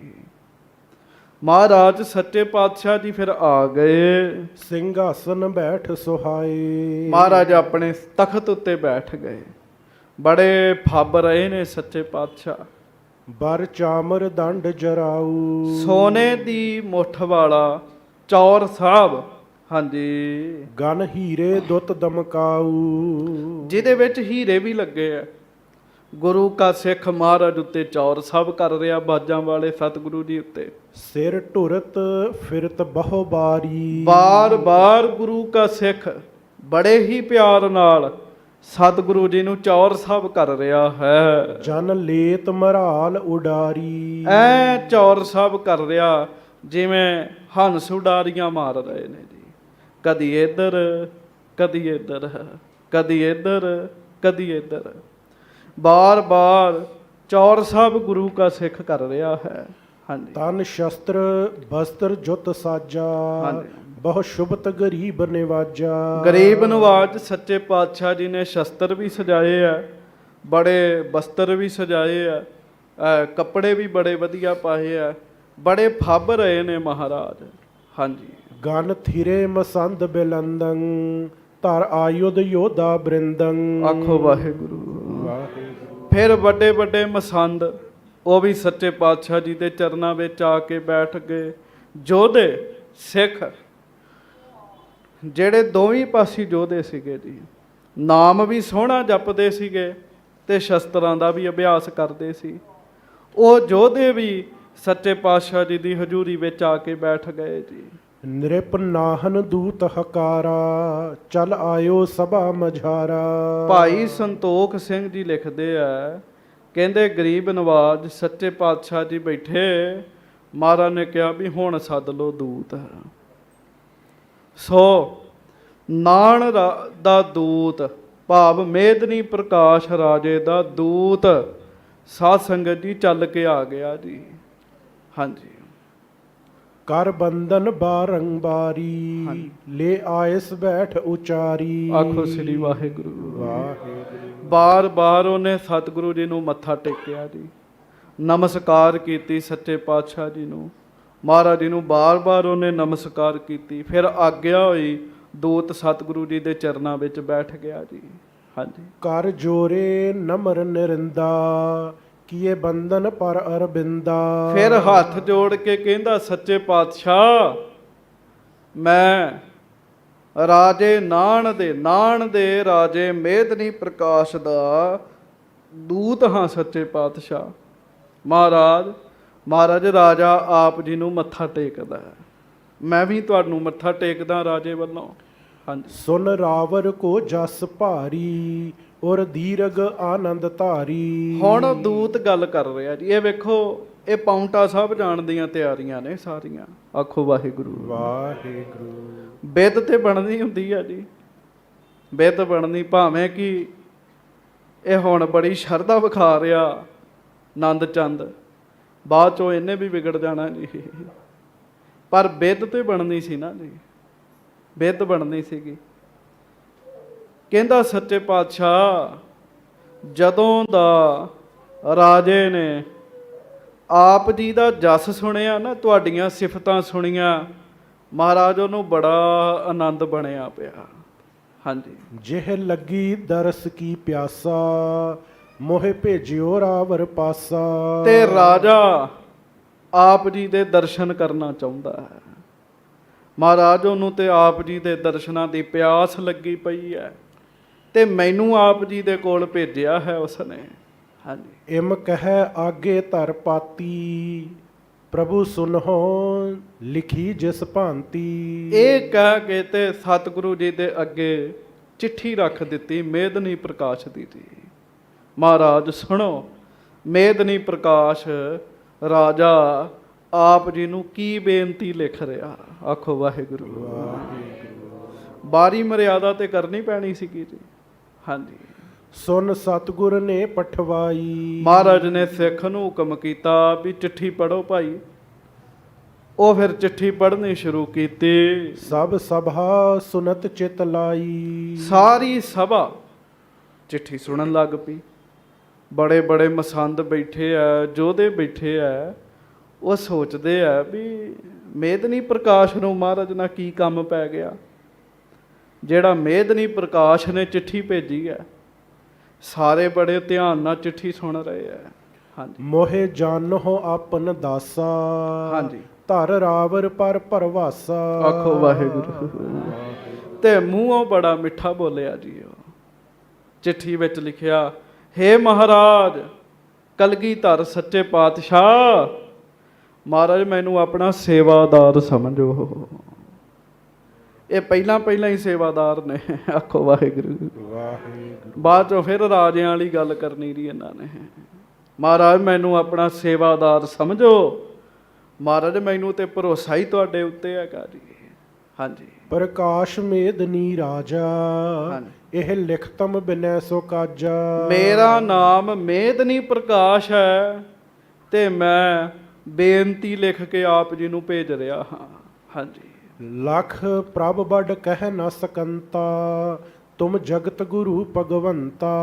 ਮਹਾਰਾਜ ਸੱਚੇ ਪਾਤਸ਼ਾਹ ਜੀ ਫਿਰ ਆ ਗਏ। ਸਿੰਘਾਸਨ ਬੈਠ ਸੁਹਾਏ। ਮਹਾਰਾਜ ਆਪਣੇ ਤਖਤ ਉੱਤੇ ਬੈਠ ਗਏ। ਬੜੇ ਫੱਬ ਰਹੇ ਨੇ ਸੱਚੇ ਪਾਤਸ਼ਾਹ। ਬਰ ਚਾਮਰ ਦੰਡ ਜਰਾਊ। ਸੋਨੇ ਦੀ ਮੁੱਠ ਵਾਲਾ ਚੌਰ ਸਾਹਿਬ, ਹਾਂਜੀ, ਗਨ ਹੀਰੇ ਦੁੱਤ ਦਮਕਾਊ। ਜਿਹਦੇ ਵਿੱਚ ਹੀਰੇ ਵੀ ਲੱਗੇ ਆ। ਗੁਰੂ ਕਾ ਸਿੱਖ ਮਹਾਰਾਜ ਉੱਤੇ ਚੌਰ ਸਾਹਿਬ ਕਰ ਰਿਹਾ, ਬਾਜਾਂ ਵਾਲੇ ਸਤਿਗੁਰੂ ਜੀ ਉੱਤੇ। ਸਿਰ ਢੁਰਤ ਫਿਰਤ ਬਹੁ ਬਾਰੀ। ਬਾਰ ਬਾਰ ਗੁਰੂ ਕਾ ਸਿੱਖ ਬੜੇ ਹੀ ਪਿਆਰ ਨਾਲ ਸਤਿਗੁਰੂ ਜੀ ਨੂੰ ਚੌਰ ਸਾਹਿਬ ਕਰ ਰਿਹਾ ਹੈ। ਜਨ ਲੇਤ ਮਰਾਲ ਉਡਾਰੀ। ਐ ਚੌਰ ਸਾਹਿਬ ਕਰ ਰਿਹਾ ਜਿਵੇਂ ਹੰਸ ਉਡਾਰੀਆਂ ਮਾਰ ਰਹੇ ਨੇ ਜੀ। ਕਦੀ ਇੱਧਰ ਕਦੀ ਇੱਧਰ, ਕਦੀ ਇੱਧਰ ਕਦੀ ਇੱਧਰ। ਬਾਰ ਬਾਰ ਚੌਰ ਸਾਹਿਬ ਗੁਰੂ ਕਾ ਸਿੱਖ ਕਰ ਰਿਹਾ ਹੈ। ਹਾਂਜੀ, ਤਨ ਸ਼ਸਤਰ ਬਸਤਰ ਜੁਤ ਸਾਜਾ। ਹਾਂਜੀ। ਬਹੁ ਸ਼ੁਭਤ ਗਰੀਬ ਨਿਵਾਜਾ। ਗਰੀਬ ਨਵਾਜ ਸੱਚੇ ਪਾਤਸ਼ਾਹ ਜੀ ਨੇ ਸ਼ਸਤਰ ਵੀ ਸਜਾਏ ਆ, ਬੜੇ ਬਸਤਰ ਵੀ ਸਜਾਏ ਆ, ਕੱਪੜੇ ਵੀ ਬੜੇ ਵਧੀਆ ਪਾਏ ਆ, ਬੜੇ ਫੱਬ ਰਹੇ ਨੇ ਮਹਾਰਾਜ। ਹਾਂਜੀ, ਗਨ ਥਿਰੇ ਮਸੰਦ ਬਿਲੰਦੰ। ਧਰ ਆਯੁਧ ਯੋਧਾ ਬ੍ਰਿੰਦੰ। ਆਖੋ ਵਾਹਿਗੁਰੂ। ਵਾਹਿਗੁਰੂ। ਫਿਰ ਵੱਡੇ ਵੱਡੇ ਮਸੰਦ ਉਹ ਵੀ ਸੱਚੇ ਪਾਤਸ਼ਾਹ ਜੀ ਦੇ ਚਰਨਾਂ ਵਿੱਚ ਆ ਕੇ ਬੈਠ ਗਏ। ਯੋਧੇ ਸਿੱਖ ਜਿਹੜੇ ਦੋਵੇਂ ਪਾਸੀ ਯੋਧੇ ਸੀਗੇ ਜੀ, ਨਾਮ ਵੀ ਸੋਹਣਾ ਜਪਦੇ ਸੀਗੇ ਤੇ ਸ਼ਸਤਰਾਂ ਦਾ ਵੀ ਅਭਿਆਸ ਕਰਦੇ ਸੀ। ਉਹ ਯੋਧੇ ਵੀ ਸੱਚੇ ਪਾਤਸ਼ਾਹ ਜੀ ਦੀ ਹਜ਼ੂਰੀ ਵਿੱਚ ਆ ਕੇ ਬੈਠ ਗਏ ਜੀ। ਨਿਰਪ ਨਾਹਨ ਦੂਤ ਹਕਾਰਾ। ਚਲ ਆਇਓ ਸਭਾ ਮਝਾਰਾ। ਭਾਈ ਸੰਤੋਖ ਸਿੰਘ ਜੀ ਲਿਖਦੇ ਆ, ਕਹਿੰਦੇ ਗਰੀਬ ਨਵਾਜ ਸੱਚੇ ਪਾਤਸ਼ਾਹ ਜੀ ਬੈਠੇ, ਮਹਾਰਾਜ ਨੇ ਕਿਹਾ ਵੀ ਹੁਣ ਸੱਦ ਲੋ ਦੂਤ। ਸੋ ਨਾਣ ਦਾ ਦੂਤ ਭਾਵ ਮੇਦਨੀ ਪ੍ਰਕਾਸ਼ ਰਾਜੇ ਦਾ ਦੂਤ ਸਾਧ ਸੰਗਤ ਜੀ ਚੱਲ ਕੇ ਆ ਗਿਆ ਜੀ। ਹਾਂਜੀ, ਕਰ ਬੰਧਨ ਬਾਰੰਬਾਰੀ। ਲੈ ਆਇਸ ਬੈਠ ਉਚਾਰੀ। ਆਖੋ ਸ੍ਰੀ ਵਾਹਿਗੁਰੂ। ਵਾਹਿਗੁਰੂ। ਬਾਰ ਬਾਰ ਉਹਨੇ ਸਤਿਗੁਰੂ ਜੀ ਨੂੰ ਮੱਥਾ ਟੇਕਿਆ ਜੀ, ਨਮਸਕਾਰ ਕੀਤੀ ਸੱਚੇ ਪਾਤਸ਼ਾਹ ਜੀ ਨੂੰ। ਮਹਾਰਾਜ ਜੀ ਨੂੰ ਬਾਰ ਬਾਰ ਉਹਨੇ ਨਮਸਕਾਰ ਕੀਤੀ। ਫਿਰ ਆਗਿਆ ਹੋਈ ਦੂਤ ਸਤਿਗੁਰੂ ਜੀ ਦੇ ਚਰਨਾਂ ਵਿੱਚ ਬੈਠ ਗਿਆ ਜੀ। ਹਾਂਜੀ, ਕਰ ਜੋਰੇ ਨਮਰ ਨਿਰਿੰਦਾ। ਕੀਏ ਬੰਧਨ ਪਰ ਅਰਬਿੰਦਾ। ਫਿਰ ਹੱਥ ਜੋੜ ਕੇ ਕਹਿੰਦਾ ਸੱਚੇ ਪਾਤਸ਼ਾਹ, ਮੈਂ ਰਾਜੇ ਨਾਣ ਦੇ ਰਾਜੇ ਮੇਦਨੀ ਪ੍ਰਕਾਸ਼ ਦਾ ਦੂਤ ਹਾਂ ਸੱਚੇ ਪਾਤਸ਼ਾਹ। ਮਹਾਰਾਜ ਰਾਜਾ ਆਪ ਜੀ ਨੂੰ ਮੱਥਾ ਟੇਕਦਾ ਹੈ, ਮੈਂ ਵੀ ਤੁਹਾਨੂੰ ਮੱਥਾ ਟੇਕਦਾ ਰਾਜੇ ਵੱਲੋਂ। ਹਾਂਜੀ, ਸੁਨ ਰਾਵਰ ਕੋ ਜਸ ਭਾਰੀ। ਔਰ ਦੀਰਘ ਆਨੰਦ ਧਾਰੀ। ਹੁਣ ਦੂਤ ਗੱਲ ਕਰ ਰਿਹਾ ਜੀ। ਇਹ ਵੇਖੋ, ਇਹ ਪਾਉਂਟਾ ਸਾਹਿਬ ਜਾਣ ਦੀਆਂ ਤਿਆਰੀਆਂ ਨੇ ਸਾਰੀਆਂ। ਆਖੋ ਵਾਹਿਗੁਰੂ। ਵਾਹਿਗੁਰੂ। ਬਿੱਦ ਤੇ ਬਣਨੀ ਹੁੰਦੀ ਆ ਜੀ, ਬਿੱਦ ਬਣਨੀ। ਭਾਵੇਂ ਕਿ ਇਹ ਹੁਣ ਬੜੀ ਸ਼ਰਧਾ ਵਿਖਾ ਰਿਹਾ ਆਨੰਦ ਚੰਦ, ਬਾਅਦ ਚੋਂ ਇਹਨੇ ਵੀ ਵਿਗੜ ਜਾਣਾ ਜੀ। ਪਰ ਬਿੱਦ ਤੇ ਬਣਨੀ ਸੀ ਨਾ ਜੀ, ਬਿੱਦ ਬਣਨੀ ਸੀਗੀ। ਕਹਿੰਦਾ ਸੱਚੇ ਪਾਤਸ਼ਾਹ, ਜਦੋਂ ਦਾ ਰਾਜੇ ਨੇ ਆਪ ਜੀ ਦਾ ਜਸ ਸੁਣਿਆ ਨਾ, ਤੁਹਾਡੀਆਂ ਸਿਫਤਾਂ ਸੁਣੀਆਂ, ਮਹਾਰਾਜ ਉਹਨੂੰ ਬੜਾ ਆਨੰਦ ਬਣਿਆ ਪਿਆ। ਹਾਂਜੀ, ਜਿਹ ਲੱਗੀ ਦਰਸ ਕੀ ਪਿਆਸਾ। ਮੋਹਿ ਭੇਜਿਓ ਰਾਵਰ ਪਾਸਾ। ਤੇ ਰਾਜਾ ਆਪ ਜੀ ਦੇ ਦਰਸ਼ਨ ਕਰਨਾ ਚਾਹੁੰਦਾ ਹੈ। ਮਹਾਰਾਜ ਉਹਨੂੰ ਤੇ ਆਪ ਜੀ ਦੇ ਦਰਸ਼ਨਾਂ ਦੀ ਪਿਆਸ ਲੱਗੀ ਪਈ ਹੈ ਤੇ ਮੈਨੂੰ ਆਪ ਜੀ ਦੇ ਕੋਲ ਭੇਜਿਆ ਹੈ ਉਸਨੇ। ਹਾਂਜੀ, ਇਮ ਕਹਿ ਆਗੇ ਧਰ ਪਾਤੀ। ਪ੍ਰਭੂ ਸੁਨਹੁ ਲਿਖੀ ਜਿਸ ਭਾਂਤੀ। ਇਹ ਕਹਿ ਕੇ ਤੇ ਸਤਿਗੁਰੂ ਜੀ ਦੇ ਅੱਗੇ ਚਿੱਠੀ ਰੱਖ ਦਿੱਤੀ ਮੇਦਨੀ ਪ੍ਰਕਾਸ਼ ਦੀ ਜੀ। ਮਹਾਰਾਜ ਸੁਣੋ, ਮੇਦਨੀ ਪ੍ਰਕਾਸ਼ ਰਾਜਾ ਆਪ ਜੀ ਨੂੰ ਕੀ ਬੇਨਤੀ ਲਿਖ ਰਿਹਾ। ਆਖੋ ਵਾਹਿਗੁਰੂ। ਬਾਰੀ ਮਰਿਆਦਾ ਤੇ ਕਰਨੀ ਪੈਣੀ ਸੀਗੀ ਜੀ। ਹਾਂਜੀ, ਸੁਨ ਸਤਿਗੁਰ ਨੇ ਪਠਵਾਈ। ਮਹਾਰਾਜ ਨੇ ਸਿੱਖ ਨੂੰ ਹੁਕਮ ਕੀਤਾ ਵੀ ਚਿੱਠੀ ਪੜੋ ਭਾਈ। ਉਹ ਫਿਰ ਚਿੱਠੀ ਪੜ੍ਹਨੀ ਸ਼ੁਰੂ ਕੀਤੀ। ਸਭ ਸਭਾ ਸੁਨਤ ਚਿਤ ਲਾਈ। ਸਾਰੀ ਸਭਾ ਚਿੱਠੀ ਸੁਣਨ ਲੱਗ ਪਈ। ਬੜੇ ਬੜੇ ਮਸੰਦ ਬੈਠੇ ਆ, ਯੋਧੇ ਬੈਠੇ ਆ। ਉਹ ਸੋਚਦੇ ਆ ਵੀ ਮੇਦਨੀ ਪ੍ਰਕਾਸ਼ ਨੂੰ ਮਹਾਰਾਜ ਨਾਲ ਕੀ ਕੰਮ ਪੈ ਗਿਆ, ਜਿਹੜਾ ਮੇਦਨੀ ਪ੍ਰਕਾਸ਼ ਨੇ ਚਿੱਠੀ ਭੇਜੀ ਹੈ। ਸਾਰੇ ਬੜੇ ਧਿਆਨ ਨਾਲ ਚਿੱਠੀ ਸੁਣ ਰਹੇ ਆ। ਹਾਂਜੀ, ਮੋਹਿ ਜਾਨਹੁ ਆਪਨ ਦਾਸਾ। ਹਾਂਜੀ, ਧਰ ਰਾਵਰ ਪਰ ਭਰਵਾਸਾ। ਆਖੋ ਵਾਹਿਗੁਰੂ। ਤੇ ਮੂੰਹੋਂ ਬੜਾ ਮਿੱਠਾ ਬੋਲਿਆ ਜੀ। ਉਹ ਚਿੱਠੀ ਵਿੱਚ ਲਿਖਿਆ, ਹੇ ਮਹਾਰਾਜ ਕਲਗੀਧਰ ਸੱਚੇ ਪਾਤਸ਼ਾਹ, ਮਹਾਰਾਜ ਮੈਨੂੰ ਆਪਣਾ ਸੇਵਾਦਾਰ ਸਮਝੋ। ਇਹ ਪਹਿਲਾਂ ਹੀ ਸੇਵਾਦਾਰ ਨੇ। ਆਖੋ ਵਾਹਿਗੁਰੂ। ਵਾਹਿਗੁਰੂ। ਬਾਅਦ ਚੋਂ ਫਿਰ ਰਾਜਿਆਂ ਵਾਲੀ ਗੱਲ ਕਰਨੀ ਰਹੀ ਇਹਨਾਂ ਨੇ। ਮਹਾਰਾਜ ਮੈਨੂੰ ਆਪਣਾ ਸੇਵਾਦਾਰ ਸਮਝੋ। ਮਹਾਰਾਜ ਮੈਨੂੰ ਤੇ ਭਰੋਸਾ ਹੀ ਤੁਹਾਡੇ ਉੱਤੇ ਹੈਗਾ ਜੀ। ਹਾਂਜੀ, ਪ੍ਰਕਾਸ਼ ਮੇਦਨੀ ਰਾਜਾ। ਹਾਂਜੀ। ਇਹ ਲਿਖਤਮ ਬਿਨੈ ਸੋ ਕਾਜਾ। ਮੇਰਾ ਨਾਮ ਮੇਦਨੀ ਪ੍ਰਕਾਸ਼ ਹੈ ਤੇ ਮੈਂ ਬੇਨਤੀ ਲਿਖ ਕੇ ਆਪ ਜੀ ਨੂੰ ਭੇਜ ਰਿਹਾ ਹਾਂ। ਹਾਂਜੀ, ਲਖ ਪ੍ਰਭ ਬੜ ਕਹਿ ਨ ਸਕੰਤਾ। ਤੁਮ ਜਗਤ ਗੁਰੂ ਭਗਵੰਤਾ।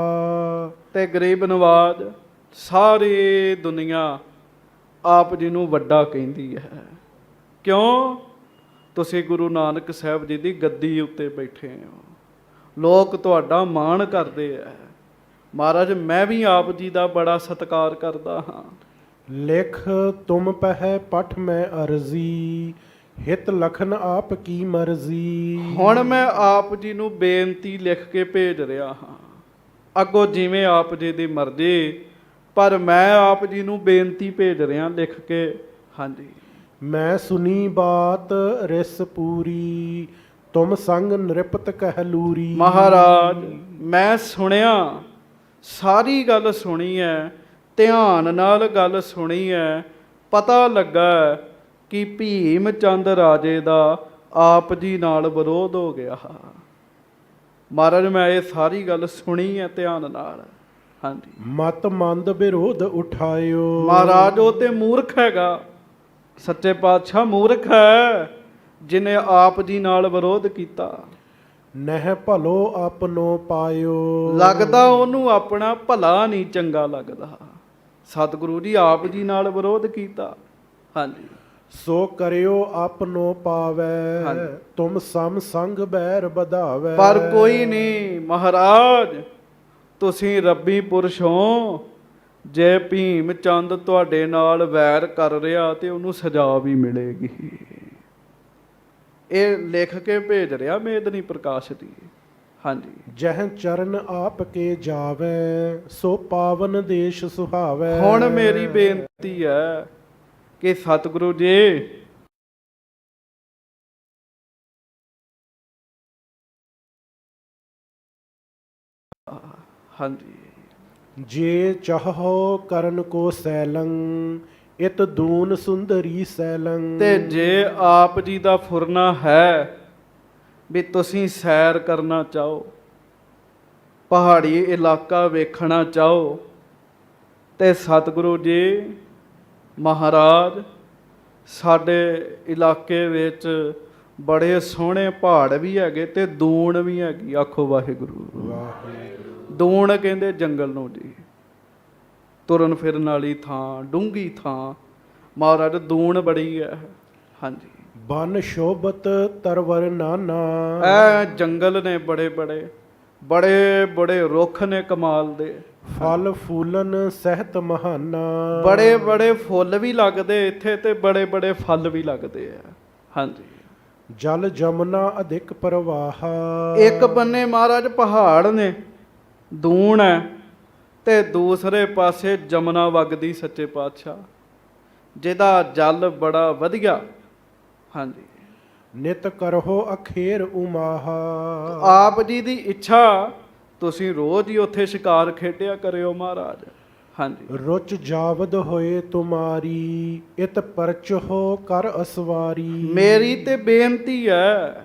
ਤੇ ਗਰੀਬ ਨਵਾਜ ਸਾਰੀ ਦੁਨੀਆ ਆਪ ਜੀ ਨੂੰ ਵੱਡਾ ਕਹਿੰਦੀ ਹੈ। ਕਿਉਂ? ਤੁਸੀਂ ਗੁਰੂ ਨਾਨਕ ਸਾਹਿਬ ਜੀ ਦੀ ਗੱਦੀ ਉੱਤੇ ਬੈਠੇ ਹੋ। ਲੋਕ ਤੁਹਾਡਾ ਮਾਣ ਕਰਦੇ ਆ। ਮਹਾਰਾਜ ਮੈਂ ਵੀ ਆਪ ਜੀ ਦਾ ਬੜਾ ਸਤਿਕਾਰ ਕਰਦਾ ਹਾਂ। ਲਿਖ ਤੁਮ ਪਹਿ ਪਠ ਮੈਂ ਅਰਜ਼ੀ। ਹਿਤ ਲਖਨ ਆਪ ਕੀ ਮਰਜ਼ੀ। ਹੁਣ ਮੈਂ ਆਪ ਜੀ ਨੂੰ ਬੇਨਤੀ ਲਿਖ ਕੇ ਭੇਜ ਰਿਹਾ ਹਾਂ। ਅੱਗੋਂ ਜਿਵੇਂ ਆਪ ਜੀ ਦੀ ਮਰਜ਼ੀ, ਪਰ ਮੈਂ ਆਪ ਜੀ ਨੂੰ ਬੇਨਤੀ ਭੇਜ ਰਿਹਾ ਲਿਖ ਕੇ। ਹਾਂਜੀ, ਮੈਂ ਸੁਨੀ ਬਾਤ ਰਿਸ ਪੂਰੀ। ਤੁਮ ਸੰਗ ਨ੍ਰਿਪਤ ਕਹਿਲੂਰੀ। ਮਹਾਰਾਜ ਮੈਂ ਸੁਣਿਆ, ਸਾਰੀ ਗੱਲ ਸੁਣੀ ਹੈ, ਧਿਆਨ ਨਾਲ ਗੱਲ ਸੁਣੀ ਹੈ। ਪਤਾ ਲੱਗਾ ਕਿ ਭੀਮ ਚੰਦ ਰਾਜੇ ਦਾ ਆਪ ਜੀ ਨਾਲ ਵਿਰੋਧ ਹੋ ਗਿਆ। ਮਹਾਰਾਜ ਮੈਂ ਇਹ ਸਾਰੀ ਗੱਲ ਸੁਣੀ ਹੈ ਧਿਆਨ ਨਾਲ। ਹਾਂਜੀ, ਮਤ ਮੰਦ ਵਿਰੋਧ ਉਠਾਇਓ। ਮਹਾਰਾਜ ਉਹ ਤੇ ਮੂਰਖ ਹੈਗਾ। ਸੱਚੇ ਪਾਤਸ਼ਾਹ ਮੂਰਖ ਹੈ ਜਿਹਨੇ ਆਪ ਜੀ ਨਾਲ ਵਿਰੋਧ ਕੀਤਾ। ਨਹਿ ਭਲੋ ਆਪਨੋ ਪਾਇਓ। ਲੱਗਦਾ ਉਹਨੂੰ ਆਪਣਾ ਭਲਾ ਨਹੀਂ ਚੰਗਾ ਲੱਗਦਾ। ਸਤਿਗੁਰੂ ਜੀ ਆਪ ਜੀ ਨਾਲ ਵਿਰੋਧ ਕੀਤਾ। ਹਾਂਜੀ, ਸੋ ਕਰਿਓ ਆਪਨੋ ਪਾਵੈ। ਹਾਂਜੀ। ਤੁਮ ਸਮ ਸੰਗ ਬੈਰ ਵਧਾਵੈ। ਪਰ ਕੋਈ ਨਹੀਂ ਮਹਾਰਾਜ, ਤੁਸੀਂ ਰੱਬੀ ਪੁਰਸ਼ ਹੋ। ਜੇ ਭੀਮ ਚੰਦ ਤੁਹਾਡੇ ਨਾਲ ਵੈਰ ਕਰ ਰਿਹਾ ਤੇ ਉਹਨੂੰ ਸਜ਼ਾ ਵੀ ਮਿਲੇਗੀ। ਇਹ ਲਿਖ ਕੇ ਭੇਜ ਰਿਹਾ ਮੇਦਨੀ ਪ੍ਰਕਾਸ਼ ਦੀ। ਹਾਂਜੀ, ਜਹ ਚਰਨ ਆਪ ਕੇ ਜਾਵੈ। ਸੋ ਪਾਵਨ ਦੇਸ਼ ਸੁਹਾਵੈ। ਹੁਣ ਮੇਰੀ ਬੇਨਤੀ ਹੈ ਕਿ ਸਤਿਗੁਰੂ ਜੀ ਹਾਂਜੀ, ਜੇ ਚਾਹੋ ਕਰਨ ਕੋ ਸੈਲੰ। ਇਤ ਦੂਨ ਸੁੰਦਰੀ ਸੈਲੰ। ਤੇ ਜੇ ਆਪ ਜੀ ਦਾ ਫੁਰਨਾ ਹੈ ਵੀ ਤੁਸੀਂ ਸੈਰ ਕਰਨਾ ਚਾਹੋ, ਪਹਾੜੀ ਇਲਾਕਾ ਵੇਖਣਾ ਚਾਹੋ, ਤੇ ਸਤਿਗੁਰੂ ਜੀ ਮਹਾਰਾਜ ਸਾਡੇ ਇਲਾਕੇ ਵਿੱਚ ਬੜੇ ਸੋਹਣੇ ਪਹਾੜ ਵੀ ਹੈਗੇ ਤੇ ਦੂਣ ਵੀ ਹੈਗੀ। ਆਖੋ ਵਾਹਿਗੁਰੂ। ਦੂਣ ਕਹਿੰਦੇ ਜੰਗਲ ਨੂੰ ਜੀ। ਤੁਰਨ ਫਿਰਨ ਵਾਲੀ ਥਾਂ, ਡੂੰਘੀ ਥਾਂ। ਮਹਾਰਾਜ ਦੂਣ ਬੜੀ ਹੈ। ਹਾਂਜੀ, ਬਨ ਸ਼ੋਭਤ ਤਰਵਰ ਨਾਨਾ। ਇਹ ਜੰਗਲ ਨੇ ਬੜੇ ਬੜੇ ਬੜੇ ਬੜੇ ਰੁੱਖ ਨੇ ਕਮਾਲ ਦੇ। ਫਲ ਫੂਲਨ ਸਹਿਤ ਮਹਾਨਾ। ਬੜੇ ਬੜੇ ਫੁੱਲ ਵੀ ਲੱਗਦੇ ਇੱਥੇ ਤੇ ਬੜੇ ਬੜੇ ਫਲ ਵੀ ਲੱਗਦੇ ਆ। ਹਾਂਜੀ, ਜਲ ਜਮਨਾ ਅਧਿਕ ਪ੍ਰਵਾਹ। ਇੱਕ ਬੰਨੇ ਮਹਾਰਾਜ ਪਹਾੜ ਨੇ, ਦੂਣ ਹੈ, ਤੇ ਦੂਸਰੇ ਪਾਸੇ ਜਮਨਾ ਵਗਦੀ ਸੱਚੇ ਪਾਤਸ਼ਾਹ, ਜਿਹਦਾ ਜਲ ਬੜਾ ਵਧੀਆ। ਹਾਂਜੀ, ਨਿਤ ਕਰੋ ਅਖੇਰ ਉਮਾਹ। ਆਪ ਜੀ ਦੀ ਇੱਛਾ ਤੁਸੀਂ ਰੋਜ਼ ਹੀ ਉੱਥੇ ਸ਼ਿਕਾਰ ਖੇਡਿਆ ਕਰਿਓ ਮਹਾਰਾਜ। ਹਾਂਜੀ, ਰੁਚ ਜਾਵਦ ਹੋਏ ਤੁਮਾਰੀ। ਇਤ ਪਰਚ ਹੋ ਕਰ ਅਸਵਾਰੀ। ਮੇਰੀ ਤੇ ਬੇਨਤੀ ਹੈ,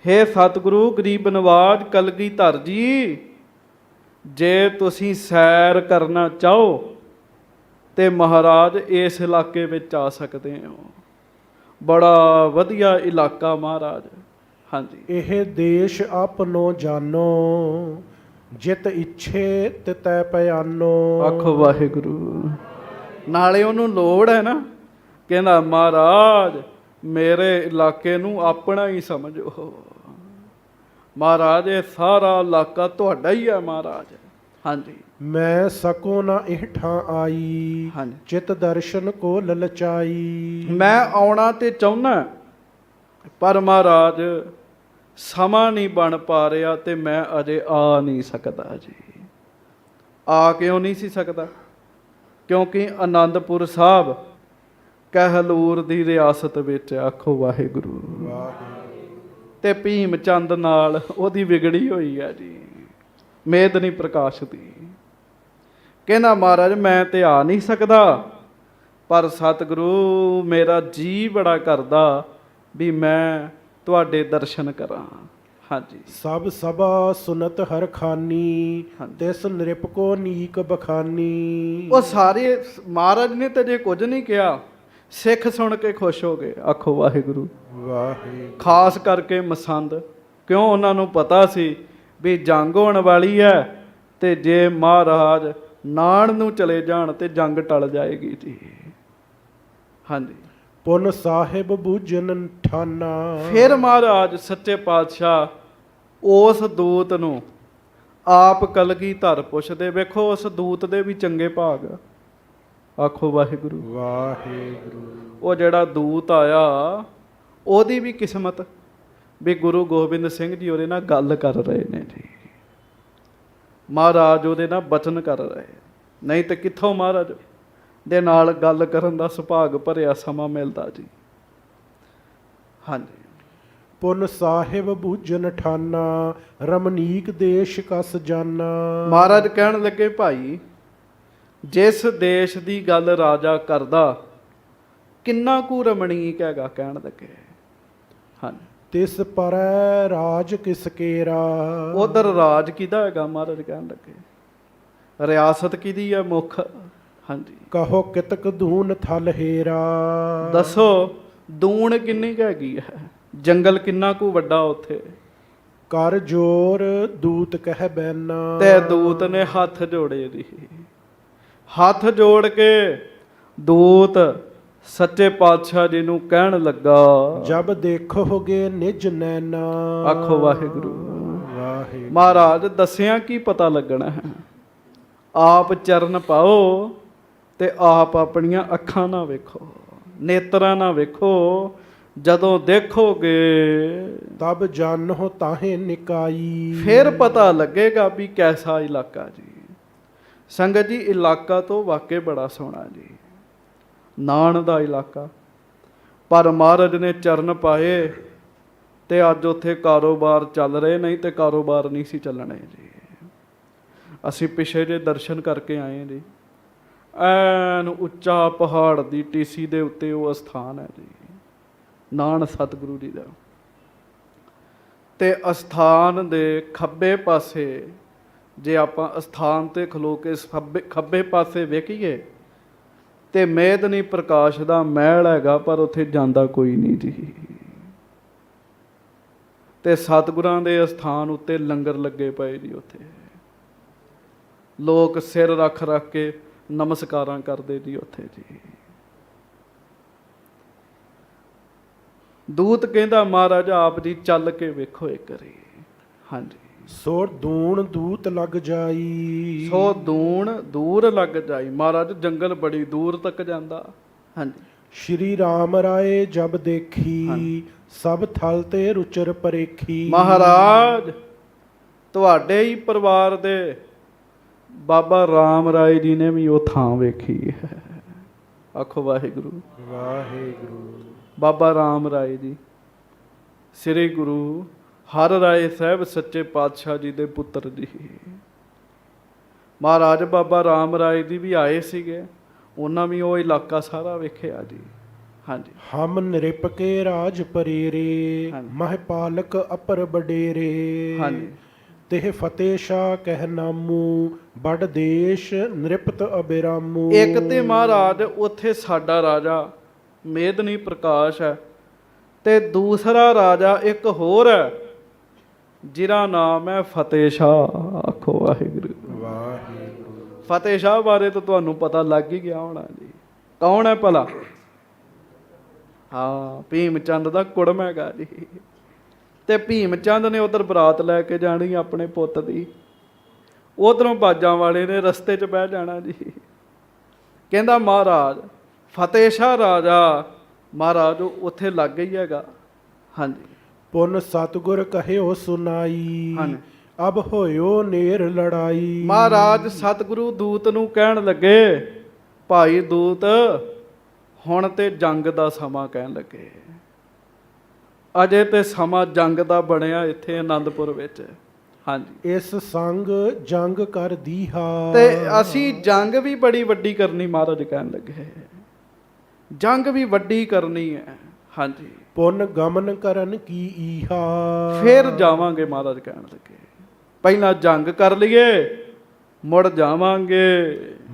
ਹੇ ਸਤਿਗੁਰੂ ਗਰੀਬ ਨਵਾਜ ਕਲਗੀਧਰ ਜੀ, ਜੇ ਤੁਸੀਂ ਸੈਰ ਕਰਨਾ ਚਾਹੋ ਤੇ ਮਹਾਰਾਜ ਇਸ ਇਲਾਕੇ ਵਿੱਚ ਆ ਸਕਦੇ ਹੋ। ਬੜਾ ਵਧੀਆ ਇਲਾਕਾ ਮਹਾਰਾਜ। ਹਾਂਜੀ, ਇਹ ਦੇਸ਼ ਆਪਨੋ ਜਾਨੋ, ਜਿਤ ਇੱਛੇ ਤਿਤੈ ਪਿਆਨੋ। ਆਖੋ ਵਾਹਿਗੁਰੂ। ਨਾਲੇ ਉਹਨੂੰ ਲੋੜ ਹੈ ਨਾ, ਕਹਿੰਦਾ ਮਹਾਰਾਜ ਮੇਰੇ ਇਲਾਕੇ ਨੂੰ ਆਪਣਾ ਹੀ ਸਮਝੋ। ਮਹਾਰਾਜ ਇਹ ਸਾਰਾ ਇਲਾਕਾ ਤੁਹਾਡਾ ਹੀ ਹੈ ਮਹਾਰਾਜ। ਹਾਂਜੀ, ਮੈਂ ਸਕੋ ਨਾ ਇਹ ਠਾਂ ਆਈ, ਹਾਂਜੀ। ਚਿਤ ਦਰਸ਼ਨ ਕੋ ਲਲਚਾਈ। ਮੈਂ ਆਉਣਾ ਤੇ ਚਾਹੁੰਦਾ, ਪਰ ਮਹਾਰਾਜ ਸਮਾਂ ਨਹੀਂ ਬਣ ਪਾ ਰਿਹਾ ਤੇ ਮੈਂ ਅਜੇ ਆ ਨਹੀਂ ਸਕਦਾ ਜੀ। ਆ ਕਿਉਂ ਨਹੀਂ ਸੀ ਸਕਦਾ? ਕਿਉਂਕਿ ਆਨੰਦਪੁਰ ਸਾਹਿਬ ਕਹਿਲੂਰ ਦੀ ਰਿਆਸਤ ਵਿੱਚ, ਆਖੋ ਵਾਹਿਗੁਰੂ, ਤੇ ਭੀਮ ਚੰਦ ਨਾਲ ਉਹਦੀ ਵਿਗੜੀ ਹੋਈ ਹੈ ਜੀ, ਮੇਦਨੀ ਪ੍ਰਕਾਸ਼ ਦੀ। ਕਹਿੰਦਾ ਮਹਾਰਾਜ ਮੈਂ ਤੇ ਆ ਨਹੀਂ ਸਕਦਾ, ਪਰ ਸਤਿਗੁਰੂ ਮੇਰਾ ਜੀ ਬੜਾ ਕਰਦਾ ਵੀ ਮੈਂ ਤੁਹਾਡੇ ਦਰਸ਼ਨ ਕਰਾਂ। ਹਾਂਜੀ, ਸਭ ਸਭਾ ਸੁਨਤ ਹਰ ਖਾਨੀ, ਹਾਂਜੀ। ਤਿਸ ਨਿਰਪ ਕੋ ਨੀਕ ਬਖਾਨੀ। ਉਹ ਸਾਰੇ ਮਹਾਰਾਜ ਨੇ ਤੇ ਜੇ ਕੁਝ ਨਹੀਂ ਕਿਹਾ, ਸਿੱਖ ਸੁਣ ਕੇ ਖੁਸ਼ ਹੋ ਗਏ। ਆਖੋ ਵਾਹਿਗੁਰੂ। ਵਾਹਿਗੁਰੂ। ਖਾਸ ਕਰਕੇ ਮਸੰਦ, ਕਿਉਂ ਉਹਨਾਂ ਨੂੰ ਪਤਾ ਸੀ ਵੀ ਜੰਗ ਹੋਣ ਵਾਲੀ ਹੈ ਤੇ ਜੇ ਮਹਾਰਾਜ ਨਾਣ ਨੂੰ ਚਲੇ ਜਾਣ ਤੇ ਜੰਗ ਟਲ ਜਾਏਗੀ ਜੀ। ਹਾਂਜੀ, ਪੁਨ ਸਾਹਿਬ ਬੂਝਨ ਠਾਨਾ। ਫਿਰ ਮਹਾਰਾਜ ਸੱਚੇ ਪਾਤਸ਼ਾਹ ਉਸ ਦੂਤ ਨੂੰ ਆਪ ਕਲਗੀਧਰ ਪੁੱਛਦੇ। ਵੇਖੋ ਉਸ ਦੂਤ ਦੇ ਵੀ ਚੰਗੇ ਭਾਗ। ਆਖੋ ਵਾਹਿਗੁਰੂ। ਵਾਹਿਗੁਰੂ। ਉਹ ਜਿਹੜਾ ਦੂਤ ਆਇਆ ਉਹਦੀ ਵੀ ਕਿਸਮਤ ਵੀ ਗੁਰੂ ਗੋਬਿੰਦ ਸਿੰਘ ਜੀ ਉਹਦੇ ਨਾਲ ਗੱਲ ਕਰ ਰਹੇ ਨੇ ਜੀ। ਮਹਾਰਾਜ ਉਹਦੇ ਨਾਲ ਬਚਨ ਕਰ ਰਹੇ, ਨਹੀਂ ਤੇ ਕਿੱਥੋਂ ਮਹਾਰਾਜ ਦੇ ਨਾਲ ਗੱਲ ਕਰਨ ਦਾ ਸੁਭਾਗ ਭਰਿਆ ਸਮਾਂ ਮਿਲਦਾ ਜੀ। ਹਾਂਜੀ, ਪੁਨ ਸਾਹਿਬ ਬੂਝਨ ਠਾਨਾ, ਰਮਨੀਕ ਦੇਸ਼ ਕਸ ਜਾਨਾ। ਮਹਾਰਾਜ ਕਹਿਣ ਲੱਗੇ ਭਾਈ ਜਿਸ ਦੇਸ਼ ਦੀ ਗੱਲ ਰਾਜਾ ਕਰਦਾ ਕਿੰਨਾ ਕੁ ਰਮਣੀਕ ਹੈਗਾ, ਕਹਿਣ ਲੱਗੇ। ਹਾਂਜੀ, ਤਿਸ ਪਰੈ ਰਾਜ ਕਿਸ ਕੇਰਾ। ਉਧਰ ਰਾਜ ਕਿਹਦਾ ਹੈਗਾ? ਮਹਾਰਾਜ ਕਹਿਣ ਲੱਗੇ ਰਿਆਸਤ ਕਿਹਦੀ ਹੈ ਮੁੱਖ। ਹਾਂਜੀ, ਕਹੋ ਕਿਤਕ ਦੂਨ ਥਲ ਹੇਰਾ। ਦੱਸੋ ਦੂਣ ਕਿੰਨੀ ਕੁ ਹੈਗੀ ਹੈ? ਜੰਗਲ ਕਿੰਨਾ ਕੁ ਵੱਡਾ ਉੱਥੇ? ਕਰ ਜੋਰ ਦੂਤ ਕਹਿ ਬੈਨਾ। ਤੇ ਦੂਤ ਨੇ ਹੱਥ ਜੋੜੇ ਜੀ। ਹੱਥ ਜੋੜ ਕੇ ਦੂਤ ਸੱਚੇ ਪਾਤਸ਼ਾਹ ਜੀ ਨੂੰ ਕਹਿਣ ਲੱਗਾ, ਜਬ ਦੇਖੋਗੇ ਨਿਜ ਨੈਣਾ। ਆਖੋ ਵਾਹਿਗੁਰੂ। ਵਾਹਿਗੁਰੂ। ਮਹਾਰਾਜ ਦੱਸਿਆ ਕੀ ਪਤਾ ਲੱਗਣਾ ਹੈ? ਆਪ ਚਰਨ ਪਾਓ ਤੇ ਆਪ ਆਪਣੀਆਂ ਅੱਖਾਂ ਨਾਲ ਵੇਖੋ, ਨੇਤਰਾਂ ਨਾਲ ਵੇਖੋ। ਜਦੋਂ ਦੇਖੋਗੇ ਤਬ ਜਾਨੋ ਤਾਹੇ ਨਿਕਾਈ। ਫਿਰ ਪਤਾ ਲੱਗੇਗਾ ਵੀ ਕੈਸਾ ਇਲਾਕਾ ਜੀ। ਸੰਗਤ ਜੀ ਇਲਾਕਾ ਤੋਂ ਵਾਕਈ ਬੜਾ ਸੋਹਣਾ ਜੀ, ਨਾਣ ਦਾ ਇਲਾਕਾ। ਪਰ ਮਹਾਰਾਜ ਨੇ ਚਰਨ ਪਾਏ ਤੇ ਅੱਜ ਉੱਥੇ ਕਾਰੋਬਾਰ ਚੱਲ ਰਹੇ, ਨਹੀਂ ਤੇ ਕਾਰੋਬਾਰ ਨਹੀਂ ਸੀ ਚੱਲਣੇ ਜੀ। ਅਸੀਂ ਪਿਛੇ ਜੇ ਦਰਸ਼ਨ ਕਰਕੇ ਆਏ ਜੀ। ਐਨ ਉੱਚਾ ਪਹਾੜ ਦੀ ਟੀਸੀ ਦੇ ਉੱਤੇ ਉਹ ਅਸਥਾਨ ਹੈ ਜੀ, ਨਾਣ ਸਤਿਗੁਰੂ ਜੀ ਦਾ। ਤੇ ਅਸਥਾਨ ਦੇ ਖੱਬੇ ਪਾਸੇ ਜੇ ਆਪਾਂ ਅਸਥਾਨ ਤੇ ਖਲੋ ਕੇ ਖੱਬੇ ਪਾਸੇ ਵੇਖੀਏ ਤੇ ਮੇਦਨੀ ਪ੍ਰਕਾਸ਼ ਦਾ ਮਹਿਲ ਹੈਗਾ, ਪਰ ਉੱਥੇ ਜਾਂਦਾ ਕੋਈ ਨਹੀਂ ਜੀ। ਤੇ ਸਤਿਗੁਰਾਂ ਦੇ ਅਸਥਾਨ ਉੱਤੇ ਲੰਗਰ ਲੱਗੇ ਪਏ ਜੀ। ਉੱਥੇ ਲੋਕ ਸਿਰ ਰੱਖ ਰੱਖ ਕੇ ਨਮਸਕਾਰਾਂ ਕਰਦੇ ਜੀ ਉੱਥੇ ਜੀ। ਦੂਤ ਕਹਿੰਦਾ ਮਹਾਰਾਜ ਆਪ ਜੀ ਚੱਲ ਕੇ ਵੇਖੋ ਇੱਕ ਵਾਰੀ। ਹਾਂਜੀ, ਸੋ ਦੂਣ ਦੂਤ ਲੱਗ ਜਾਈ। ਸੋ ਦੂਣ ਦੂਰ ਲੱਗ ਜਾਈ। ਮਹਾਰਾਜ ਜੰਗਲ ਬੜੀ ਦੂਰ ਤੱਕ ਜਾਂਦਾ। ਹਾਂਜੀ, ਸ਼੍ਰੀ ਰਾਮ ਰਾਏ ਜਬ ਦੇਖੀ, ਹਾਂਜੀ। ਸਭ ਥਲ ਤੇ ਰੁਚਰ ਪਰੇਖੀ। ਮਹਾਰਾਜ ਤੁਹਾਡੇ ਹੀ ਪਰਿਵਾਰ ਦੇ ਬਾਬਾ ਰਾਮ ਰਾਏ ਜੀ ਨੇ ਵੀ ਉਹ ਥਾਂ ਵੇਖੀ ਹੈ। ਆਖੋ ਵਾਹਿਗੁਰੂ। ਵਾਹਿਗੁਰੂ। ਬਾਬਾ ਰਾਮ ਰਾਏ ਜੀ ਸ੍ਰੀ ਗੁਰੂ ਹਰ ਰਾਏ ਸਾਹਿਬ ਸੱਚੇ ਪਾਤਸ਼ਾਹ ਜੀ ਦੇ ਪੁੱਤਰ ਜੀ। ਮਹਾਰਾਜ ਬਾਬਾ ਰਾਮ ਰਾਏ ਜੀ ਵੀ ਆਏ ਸੀਗੇ, ਉਹਨਾਂ ਵੀ ਉਹ ਇਲਾਕਾ ਸਾਰਾ ਵੇਖਿਆ ਜੀ। ਹਾਂਜੀ, ਹਮ ਨਿਰਪ ਕੇ ਰਾਜ ਪਰੇਰੇ, ਹਾਂਜੀ। ਮਹਿ ਪਾਲਕ ਅਪਰ ਬਡੇਰੇ। ਹਾਂਜੀ। ਤਿਹ ਫਤਿਹ ਸ਼ਾਹ ਕਹਿ ਨਾਮੂ ਬੜ ਦੇਸ਼ ਨ੍ਰਿਪਤ ਅਬਿਰਾਮੂ। ਇੱਕ ਤੇ ਮਹਾਰਾਜ ਉੱਥੇ ਸਾਡਾ ਰਾਜਾ ਮੇਦਨੀ ਪ੍ਰਕਾਸ਼ ਹੈ, ਤੇ ਦੂਸਰਾ ਰਾਜਾ ਇੱਕ ਹੋਰ ਹੈ ਜਿਹਦਾ ਨਾਮ ਹੈ ਫਤਿਹ ਸ਼ਾਹ। ਆਖੋ ਵਾਹਿਗੁਰੂ। ਵਾਹਿਗੁਰੂ। ਫਤਿਹ ਸ਼ਾਹ ਬਾਰੇ ਤਾਂ ਤੁਹਾਨੂੰ ਪਤਾ ਲੱਗ ਹੀ ਗਿਆ ਹੋਣਾ ਜੀ, ਕੌਣ ਹੈ ਭਲਾ? ਹਾਂ, ਭੀਮ ਚੰਦ ਦਾ ਕੁੜਮ ਹੈਗਾ ਜੀ। ਤੇ ਭੀਮ ਚੰਦ ਨੇ ਉਧਰ ਬਰਾਤ ਲੈ ਕੇ ਜਾਣੀ ਆਪਣੇ ਪੁੱਤ ਦੀ, ਉਧਰੋਂ ਬਾਜਾਂ ਵਾਲੇ ਨੇ ਰਸਤੇ 'ਚ ਬਹਿ ਜਾਣਾ ਜੀ। ਕਹਿੰਦਾ ਮਹਾਰਾਜ ਫਤਿਹ ਸ਼ਾਹ ਰਾਜਾ ਮਹਾਰਾਜ ਉੱਥੇ ਲੱਗ ਹੀ ਹੈਗਾ। ਹਾਂਜੀ। ਪੁਨ ਸਤਿਗੁਰ ਕਹਿਓ ਸੁਨਾਈ ਹਾਂਜੀ। ਅਬ ਹੋਇਓ ਨੇਰ ਲੜਾਈ। ਮਹਾਰਾਜ ਸਤਿਗੁਰੂ ਦੂਤ ਨੂੰ ਕਹਿਣ ਲੱਗੇ, ਭਾਈ ਦੂਤ ਹੁਣ ਤੇ ਜੰਗ ਦਾ ਸਮਾਂ ਕਹਿਣ ਲੱਗੇ। ਅਜੇ ਤੇ ਸਮਾਂ ਜੰਗ ਦਾ ਬਣਿਆ ਇੱਥੇ ਆਨੰਦਪੁਰ ਵਿੱਚ। ਹਾਂਜੀ। ਇਸ ਸੰਗ ਜੰਗ ਕਰ ਦੀਹਾ। ਤੇ ਅਸੀਂ ਜੰਗ ਵੀ ਬੜੀ ਵੱਡੀ ਕਰਨੀ ਮਹਾਰਾਜ ਕਹਿਣ ਲੱਗੇ, ਜੰਗ ਵੀ ਵੱਡੀ ਕਰਨੀ ਹੈ। ਹਾਂਜੀ। ਪੁਨ ਗਮਨ ਕਰਨ ਕੀ ਈਹਾ। ਫਿਰ ਜਾਵਾਂਗੇ ਮਹਾਰਾਜ ਕਹਿਣ ਲੱਗੇ, ਪਹਿਲਾਂ ਜੰਗ ਕਰ ਲਈਏ ਮੁੜ ਜਾਵਾਂਗੇ।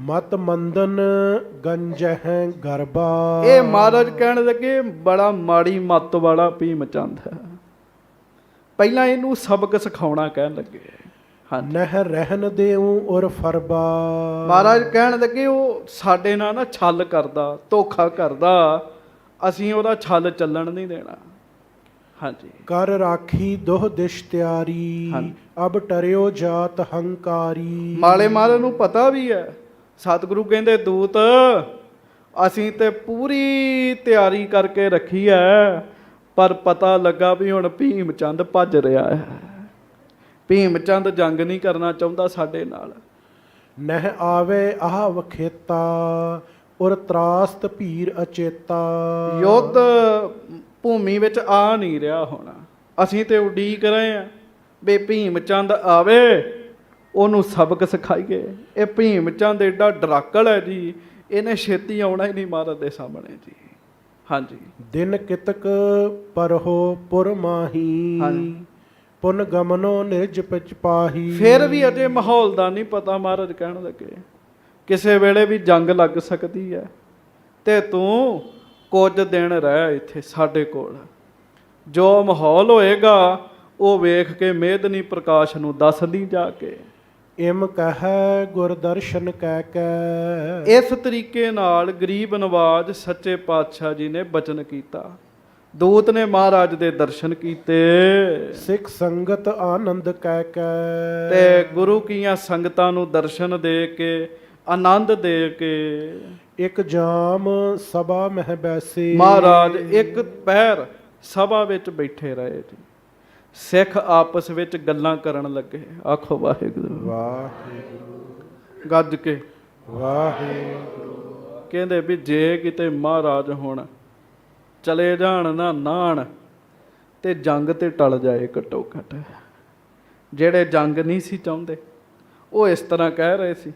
ਮਤ ਮੰਦਨ ਗੰਜਹਿ ਗਰਬਾ। ਇਹ ਮਹਾਰਾਜ ਕਹਿਣ ਲੱਗੇ ਬੜਾ ਮਾੜੀ ਮੱਤ ਵਾਲਾ ਭੀਮ ਚੰਦ ਹੈ, ਪਹਿਲਾਂ ਇਹਨੂੰ ਸਬਕ ਸਿਖਾਉਣਾ ਕਹਿਣ ਲੱਗੇ। ਹਾਂਜੀ। ਨਹਿ ਰਹਿਨ ਦੇਉ ਔਰ ਫਰਬਾ। ਮਹਾਰਾਜ ਕਹਿਣ ਲੱਗੇ ਉਹ ਸਾਡੇ ਨਾਲ ਨਾ ਛਲ ਕਰਦਾ, ਧੋਖਾ ਕਰਦਾ, ਅਸੀਂ ਉਹਦਾ ਛਲ ਚੱਲਣ ਨਹੀਂ ਦੇਣਾ। ਹਾਂਜੀ। ਕਰ ਰਾਖੀ ਦੋਹ ਦਿਸ਼ ਤਿਆਰੀ। ਹਾਂਜੀ। ਅਬ ਟਰਿਓ ਜਾਤ ਹੰਕਾਰੀ। ਮਾਲੇ ਮਾਲੇ ਨੂੰ ਪਤਾ ਵੀ ਹੈ, ਸਤਿਗੁਰੂ ਕਹਿੰਦੇ ਦੂਤ ਅਸੀਂ ਤੇ ਪੂਰੀ ਤਿਆਰੀ ਕਰਕੇ ਰੱਖੀ ਹੈ, ਪਰ ਪਤਾ ਲੱਗਾ ਵੀ ਹੁਣ ਭੀਮ ਚੰਦ ਭੱਜ ਰਿਹਾ ਹੈ, ਭੀਮ ਚੰਦ ਜੰਗ ਨਹੀਂ ਕਰਨਾ ਚਾਹੁੰਦਾ ਸਾਡੇ ਨਾਲ। ਨਹਿ ਆਵੇ ਆਹ ਵਖੇਤਾ ਔਰ ਤਰਾਸਤ ਭੀਰ ਅਚੇਤਾ। ਯੁੱਧ ਭੂਮੀ ਵਿੱਚ ਆ ਨਹੀਂ ਰਿਹਾ ਹੋਣਾ, ਅਸੀਂ ਤੇ ਉਡੀਕ ਰਹੇ ਹਾਂ ਵੀ ਭੀਮ ਚੰਦ ਆਵੇ, ਉਹਨੂੰ ਸਬਕ ਸਿਖਾਈਏ। ਇਹ ਭੀਮ ਚੰਦ ਏਡਾ ਡਰਾਕਲ ਹੈ ਜੀ, ਇਹਨੇ ਛੇਤੀ ਆਉਣਾ ਹੀ ਨਹੀਂ ਮਹਾਰਾਜ ਦੇ ਸਾਹਮਣੇ ਜੀ। ਹਾਂਜੀ। ਦਿਨ ਕਿਤਕ ਪਰਹੋ ਪੁਰ ਮਾਹੀ। ਹਾਂਜੀ। ਪੁਨ ਗਮਨੋ ਨਿਜ ਪਿਚ ਪਾਹੀ। ਫਿਰ ਵੀ ਅਜੇ ਮਾਹੌਲ ਦਾ ਨਹੀਂ ਪਤਾ, ਮਹਾਰਾਜ ਕਹਿਣ ਲੱਗੇ ਕਿਸੇ ਵੇਲੇ ਵੀ ਜੰਗ ਲੱਗ ਸਕਦੀ ਹੈ, ਤੇ ਤੂੰ ਕੁਝ ਦਿਨ ਰਹਿ ਇੱਥੇ ਸਾਡੇ ਕੋਲ, ਜੋ ਮਾਹੌਲ ਹੋਏਗਾ ਉਹ ਵੇਖ ਕੇ ਮੇਦਨੀ ਪ੍ਰਕਾਸ਼ ਨੂੰ ਦੱਸਦੀ ਜਾ ਕੇ। ਇਮ ਕਹੈ ਗੁਰ ਦਰਸ਼ਨ ਕਹਿ ਕੈ। ਇਸ ਤਰੀਕੇ ਨਾਲ ਗਰੀਬ ਨਵਾਜ ਸੱਚੇ ਪਾਤਸ਼ਾਹ ਜੀ ਨੇ ਬਚਨ ਕੀਤਾ, ਦੂਤ ਨੇ ਮਹਾਰਾਜ ਦੇ ਦਰਸ਼ਨ ਕੀਤੇ, ਸਿੱਖ ਸੰਗਤ ਆਨੰਦ ਕਹਿ ਕੈ। ਤੇ ਗੁਰੂ ਕੀਆਂ ਸੰਗਤਾਂ ਨੂੰ ਦਰਸ਼ਨ ਦੇ ਕੇ ਆਨੰਦ ਦੇ ਕੇ ਇੱਕ ਜਾਮ ਸਭਾ ਮਹਿ ਬੈਸੇ। ਮਹਾਰਾਜ ਇੱਕ ਪਹਿਰ ਸਭਾ ਵਿੱਚ ਬੈਠੇ ਰਹੇ ਜੀ, ਸਿੱਖ ਆਪਸ ਵਿੱਚ ਗੱਲਾਂ ਕਰਨ ਲੱਗੇ। ਆਖੋ ਵਾਹਿਗੁਰੂ। ਵਾਹਿਗੁਰੂ। ਗੱਜ ਕੇ ਵਾਹਿਗੁਰੂ। ਕਹਿੰਦੇ ਵੀ ਜੇ ਕਿਤੇ ਮਹਾਰਾਜ ਹੁਣ ਚਲੇ ਜਾਣ ਨਾ ਨਾਣ ਤੇ ਜੰਗ ਤੇ ਟਲ ਜਾਏ ਘੱਟੋ ਘੱਟ। ਜਿਹੜੇ ਜੰਗ ਨਹੀਂ ਸੀ ਚਾਹੁੰਦੇ ਉਹ ਇਸ ਤਰ੍ਹਾਂ ਕਹਿ ਰਹੇ ਸੀ,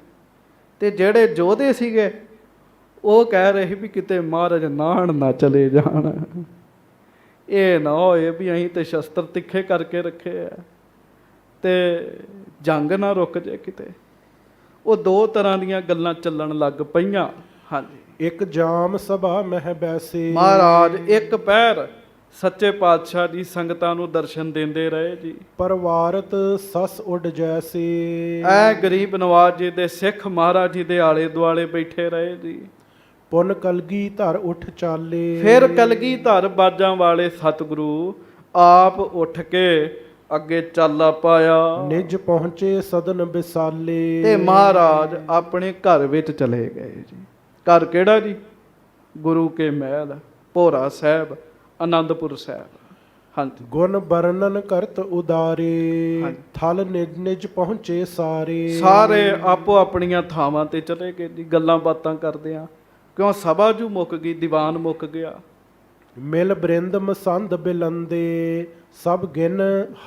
ਤੇ ਜਿਹੜੇ ਯੋਧੇ ਸੀਗੇ ਉਹ ਕਹਿ ਰਹੇ ਵੀ ਕਿਤੇ ਮਹਾਰਾਜ ਨਾਣ ਨਾ ਚਲੇ ਜਾਣ। ਇਹ ਨਾ ਹੋਏ ਵੀ ਅਸੀਂ ਤੇ ਸ਼ਸਤਰ ਤਿੱਖੇ ਕਰਕੇ ਰੱਖੇ ਆ ਤੇ ਜੰਗ ਨਾ ਰੁਕ ਜੇ ਕਿਤੇ। ਉਹ ਦੋ ਤਰ੍ਹਾਂ ਦੀਆਂ ਗੱਲਾਂ ਚੱਲਣ ਲੱਗ ਪਈਆਂ। ਹਾਂਜੀ। ਇੱਕ ਜਾਮ ਸਭਾ ਮਹਿ ਬੈਸੇ। ਮਹਾਰਾਜ ਇੱਕ ਪਹਿਰ ਸੱਚੇ ਪਾਤਸ਼ਾਹ ਦੀ ਸੰਗਤਾਂ ਨੂੰ ਦਰਸ਼ਨ ਦਿੰਦੇ ਰਹੇ ਜੀ। ਪਰਵਾਰਤ ਸਸ ਉੱਡ ਜੈਸੇ। ਐ ਗਰੀਬ ਨਵਾਜ ਜੀ ਦੇ ਸਿੱਖ ਮਹਾਰਾਜ ਜੀ ਦੇ ਆਲੇ ਦੁਆਲੇ ਬੈਠੇ ਰਹੇ ਜੀ। ਪੁਨ ਕਲਗੀ ਧਰ ਉੱਠ ਚਾਲੇ। ਫਿਰ ਕਲਗੀ ਧਰ ਬਾਜਾਂ ਵਾਲੇ ਸਤਿਗੁਰੂ ਆਪ ਉੱਠ ਕੇ ਅੱਗੇ ਚਾਲਾ ਪਾਇਆ, ਨਿਜ ਪਹੁੰਚੇ ਸਦਨ ਵਿਸਾਲੇ। ਤੇ ਮਹਾਰਾਜ ਆਪਣੇ ਘਰ ਵਿੱਚ ਚਲੇ ਗਏ ਜੀ। ਘਰ ਕਿਹੜਾ ਜੀ? ਗੁਰੂ ਕੇ ਮਹਿਲ, ਭੋਰਾ ਸਾਹਿਬ, ਆਨੰਦਪੁਰ ਸਾਹਿਬ। ਹਾਂਜੀ। ਗੁਣ ਵਰਣਨ ਕਰਤ ਉਦਾਰੇ। ਹਾਂਜੀ। ਥਲ ਨਿਜ ਨਿਜ ਪਹੁੰਚੇ ਸਾਰੇ। ਸਾਰੇ ਆਪੋ ਆਪਣੀਆਂ ਥਾਵਾਂ ਤੇ ਚਲੇ ਗਏ ਜੀ, ਗੱਲਾਂ ਬਾਤਾਂ ਕਰਦੇ ਆ, ਕਿਉਂ ਸਭਾ ਜੂ ਮੁੱਕ ਗਈ, ਦੀਵਾਨ ਮੁੱਕ ਗਿਆ। ਮਿਲ ਬ੍ਰਿੰਦ ਮਸੰਦ ਬਿਲੰਦੇ। ਸਭ ਗਿਨ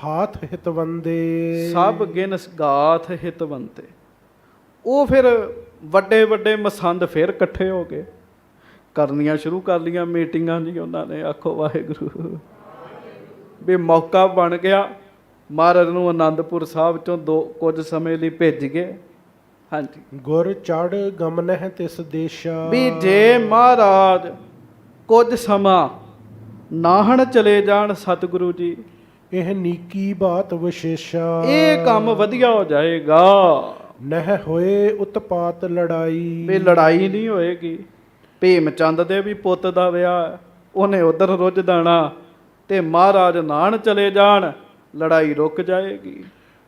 ਹਾਥ ਹਿਤਵੰਦੇ। ਸਭ ਗਿਨ ਗਾਥ ਹਿਤਵੰਤੇ। ਉਹ ਫਿਰ ਵੱਡੇ ਵੱਡੇ ਮਸੰਦ ਫਿਰ ਇਕੱਠੇ ਹੋ ਗਏ, ਕਰਨੀਆਂ ਸ਼ੁਰੂ ਕਰ ਲਈਆਂ ਮੀਟਿੰਗਾਂ ਜੀ ਉਹਨਾਂ ਨੇ। ਆਖੋ ਵਾਹਿਗੁਰੂ। ਵੀ ਮੌਕਾ ਬਣ ਗਿਆ ਮਹਾਰਾਜ ਨੂੰ ਆਨੰਦਪੁਰ ਸਾਹਿਬ ਚੋਂ ਕੁਝ ਸਮੇਂ ਲਈ ਭੇਜ ਗਏ। ਹਾਂਜੀ, ਗੁਰ ਚੜ ਗਮਨਹਿ ਤਿਸ ਦੇਸ਼ਾ। ਵੀ ਜੇ ਮਹਾਰਾਜ ਕੁਝ ਸਮਾਂ ਨਾਹਣ ਚਲੇ ਜਾਣ ਸਤਿਗੁਰੂ ਜੀ, ਇਹ ਨੀਕੀ ਬਾਤ ਵਿਸ਼ੇਸ਼ਾ। ਇਹ ਕੰਮ ਵਧੀਆ ਹੋ ਜਾਏਗਾ, ਨਹਿ ਹੋਏ ਉਤਪਾਤ ਲੜਾਈ। ਵੀ ਲੜਾਈ ਨਹੀਂ ਹੋਏਗੀ। ਭੀਮ ਚੰਦ ਦੇ ਵੀ ਪੁੱਤ ਦਾ ਵਿਆਹ, ਉਹਨੇ ਉਧਰ ਰੁੱਝ ਜਾਣਾ ਤੇ ਮਹਾਰਾਜ ਨਾਹਣ ਚਲੇ ਜਾਣ, ਲੜਾਈ ਰੁਕ ਜਾਏਗੀ।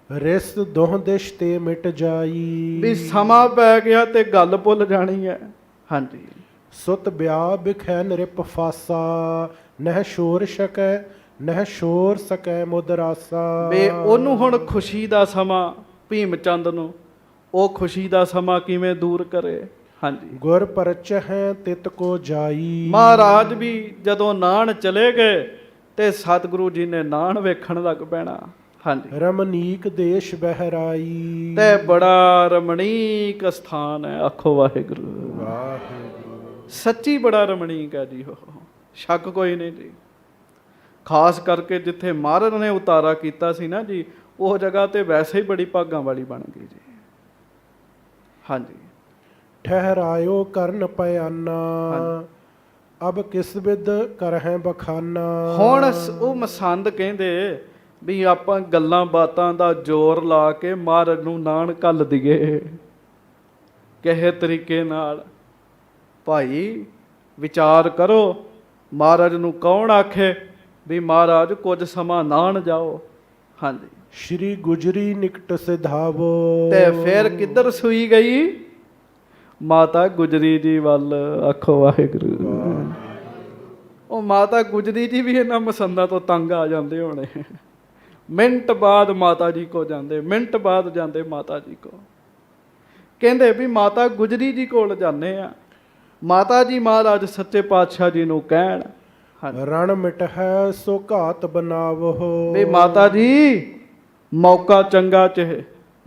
ਰਿਸ ਦੋਹ ਦਿਸ਼ ਤੇ ਮਿਟ ਜਾਈ। ਵੀ ਸਮਾਂ ਪੈ ਗਿਆ ਤੇ ਗੱਲ ਭੁੱਲ ਜਾਣੀ ਹੈ। ਹਾਂਜੀ, ਸੁਤ ਬਿਆ ਬਿਖੈ ਨਿਰਪ ਫਾਸਾ। ਨਹਿ ਸ਼ੋਰ ਸਕੈ ਨਹਿ ਸ਼ੋਰ ਸਕੈ ਮੁਦਰਾਸਾ। ਵੀ ਉਹਨੂੰ ਹੁਣ ਖੁਸ਼ੀ ਦਾ ਸਮਾਂ, ਭੀਮ ਚੰਦ ਨੂੰ ਉਹ ਖੁਸ਼ੀ ਦਾ ਸਮਾਂ ਕਿਵੇਂ ਦੂਰ ਕਰੇ। ਹਾਂਜੀ, ਗੁਰ ਪਰਚਹਿ ਤਿਤ ਕੋ ਜਾਈ। ਮਹਾਰਾਜ ਵੀ ਜਦੋਂ ਨਾਹਣ ਚਲੇ ਗਏ ਤੇ ਸਤਿਗੁਰੂ ਜੀ ਨੇ ਨਾਹਣ ਵੇਖਣ ਲੱਗ ਪੈਣਾ। ਹਾਂਜੀ, ਰਮਨੀਕ ਦੇਸ਼ ਬਹਿਰਾਈ। ਤੇ ਬੜਾ ਰਮਣੀਕ ਸਥਾਨ ਹੈ। ਆਖੋ ਵਾਹਿਗੁਰੂ। ਵਾਹਿਗੁਰੂ। ਸੱਚੀ ਬੜਾ ਰਮਣੀਕ ਹੈ ਜੀ, ਉਹ ਸ਼ੱਕ ਕੋਈ ਨਹੀਂ ਜੀ। ਖਾਸ ਕਰਕੇ ਜਿੱਥੇ ਮਹਾਰਾਜ ਨੇ ਉਤਾਰਾ ਕੀਤਾ ਸੀ ਨਾ ਜੀ, ਉਹ ਜਗ੍ਹਾ ਤੇ ਵੈਸੇ ਹੀ ਬੜੀ ਭਾਗਾਂ ਵਾਲੀ ਬਣ ਗਈ ਜੀ। ਹਾਂਜੀ, ਠਹਿਰਾਇਓ ਕਰਨ ਪਿਆਨਾ। ਅਬ ਕਿਸ ਵਿਦ ਕਰਹਿ ਬਖਾਨਾ। ਹੁਣ ਉਹ ਮਸੰਦ ਕਹਿੰਦੇ ਵੀ ਆਪਾਂ ਗੱਲਾਂ ਬਾਤਾਂ ਦਾ ਜ਼ੋਰ ਲਾ ਕੇ ਮਹਾਰਾਜ ਨੂੰ ਨਾਹਣ ਘੱਲ ਦਈਏ ਕਿਸੇ ਤਰੀਕੇ ਨਾਲ। ਭਾਈ ਵਿਚਾਰ ਕਰੋ, ਮਹਾਰਾਜ ਨੂੰ ਕੌਣ ਆਖੇ ਵੀ ਮਹਾਰਾਜ ਕੁਝ ਸਮਾਂ ਨਾਹਣ ਜਾਓ। ਹਾਂਜੀ, ਸ਼੍ਰੀ ਗੁਜਰੀ ਨਿਕਟ ਸਿਧਾਵੋ। ਤੇ ਫਿਰ ਕਿੱਧਰ ਸੂਈ ਗਈ? ਮਾਤਾ ਗੁਜਰੀ ਜੀ ਵੱਲ। ਆਖੋ ਵਾਹਿਗੁਰੂ। ਉਹ ਮਾਤਾ ਗੁਜਰੀ ਜੀ ਵੀ ਇਹਨਾਂ ਮਸੰਦਾਂ ਤੋਂ ਤੰਗ ਆ ਜਾਂਦੇ ਹੋਣੇ। ਮਿੰਟ ਬਾਅਦ ਮਾਤਾ ਜੀ ਕੋ ਜਾਂਦੇ, ਮਿੰਟ ਬਾਅਦ ਜਾਂਦੇ ਮਾਤਾ ਜੀ ਕੋ। ਕਹਿੰਦੇ ਵੀ ਮਾਤਾ ਗੁਜਰੀ ਜੀ ਕੋਲ ਜਾਂਦੇ ਆ। ਮਾਤਾ ਜੀ ਮਹਾਰਾਜ ਸੱਚੇ ਪਾਤਸ਼ਾਹ ਜੀ ਨੂੰ ਕਹਿਣ, ਰਣ ਮਿਟਹਿ ਸੋ ਘਾਤ ਬਨਾਵੋ। ਵੀ ਮਾਤਾ ਜੀ ਮੌਕਾ ਚੰਗਾ ਚ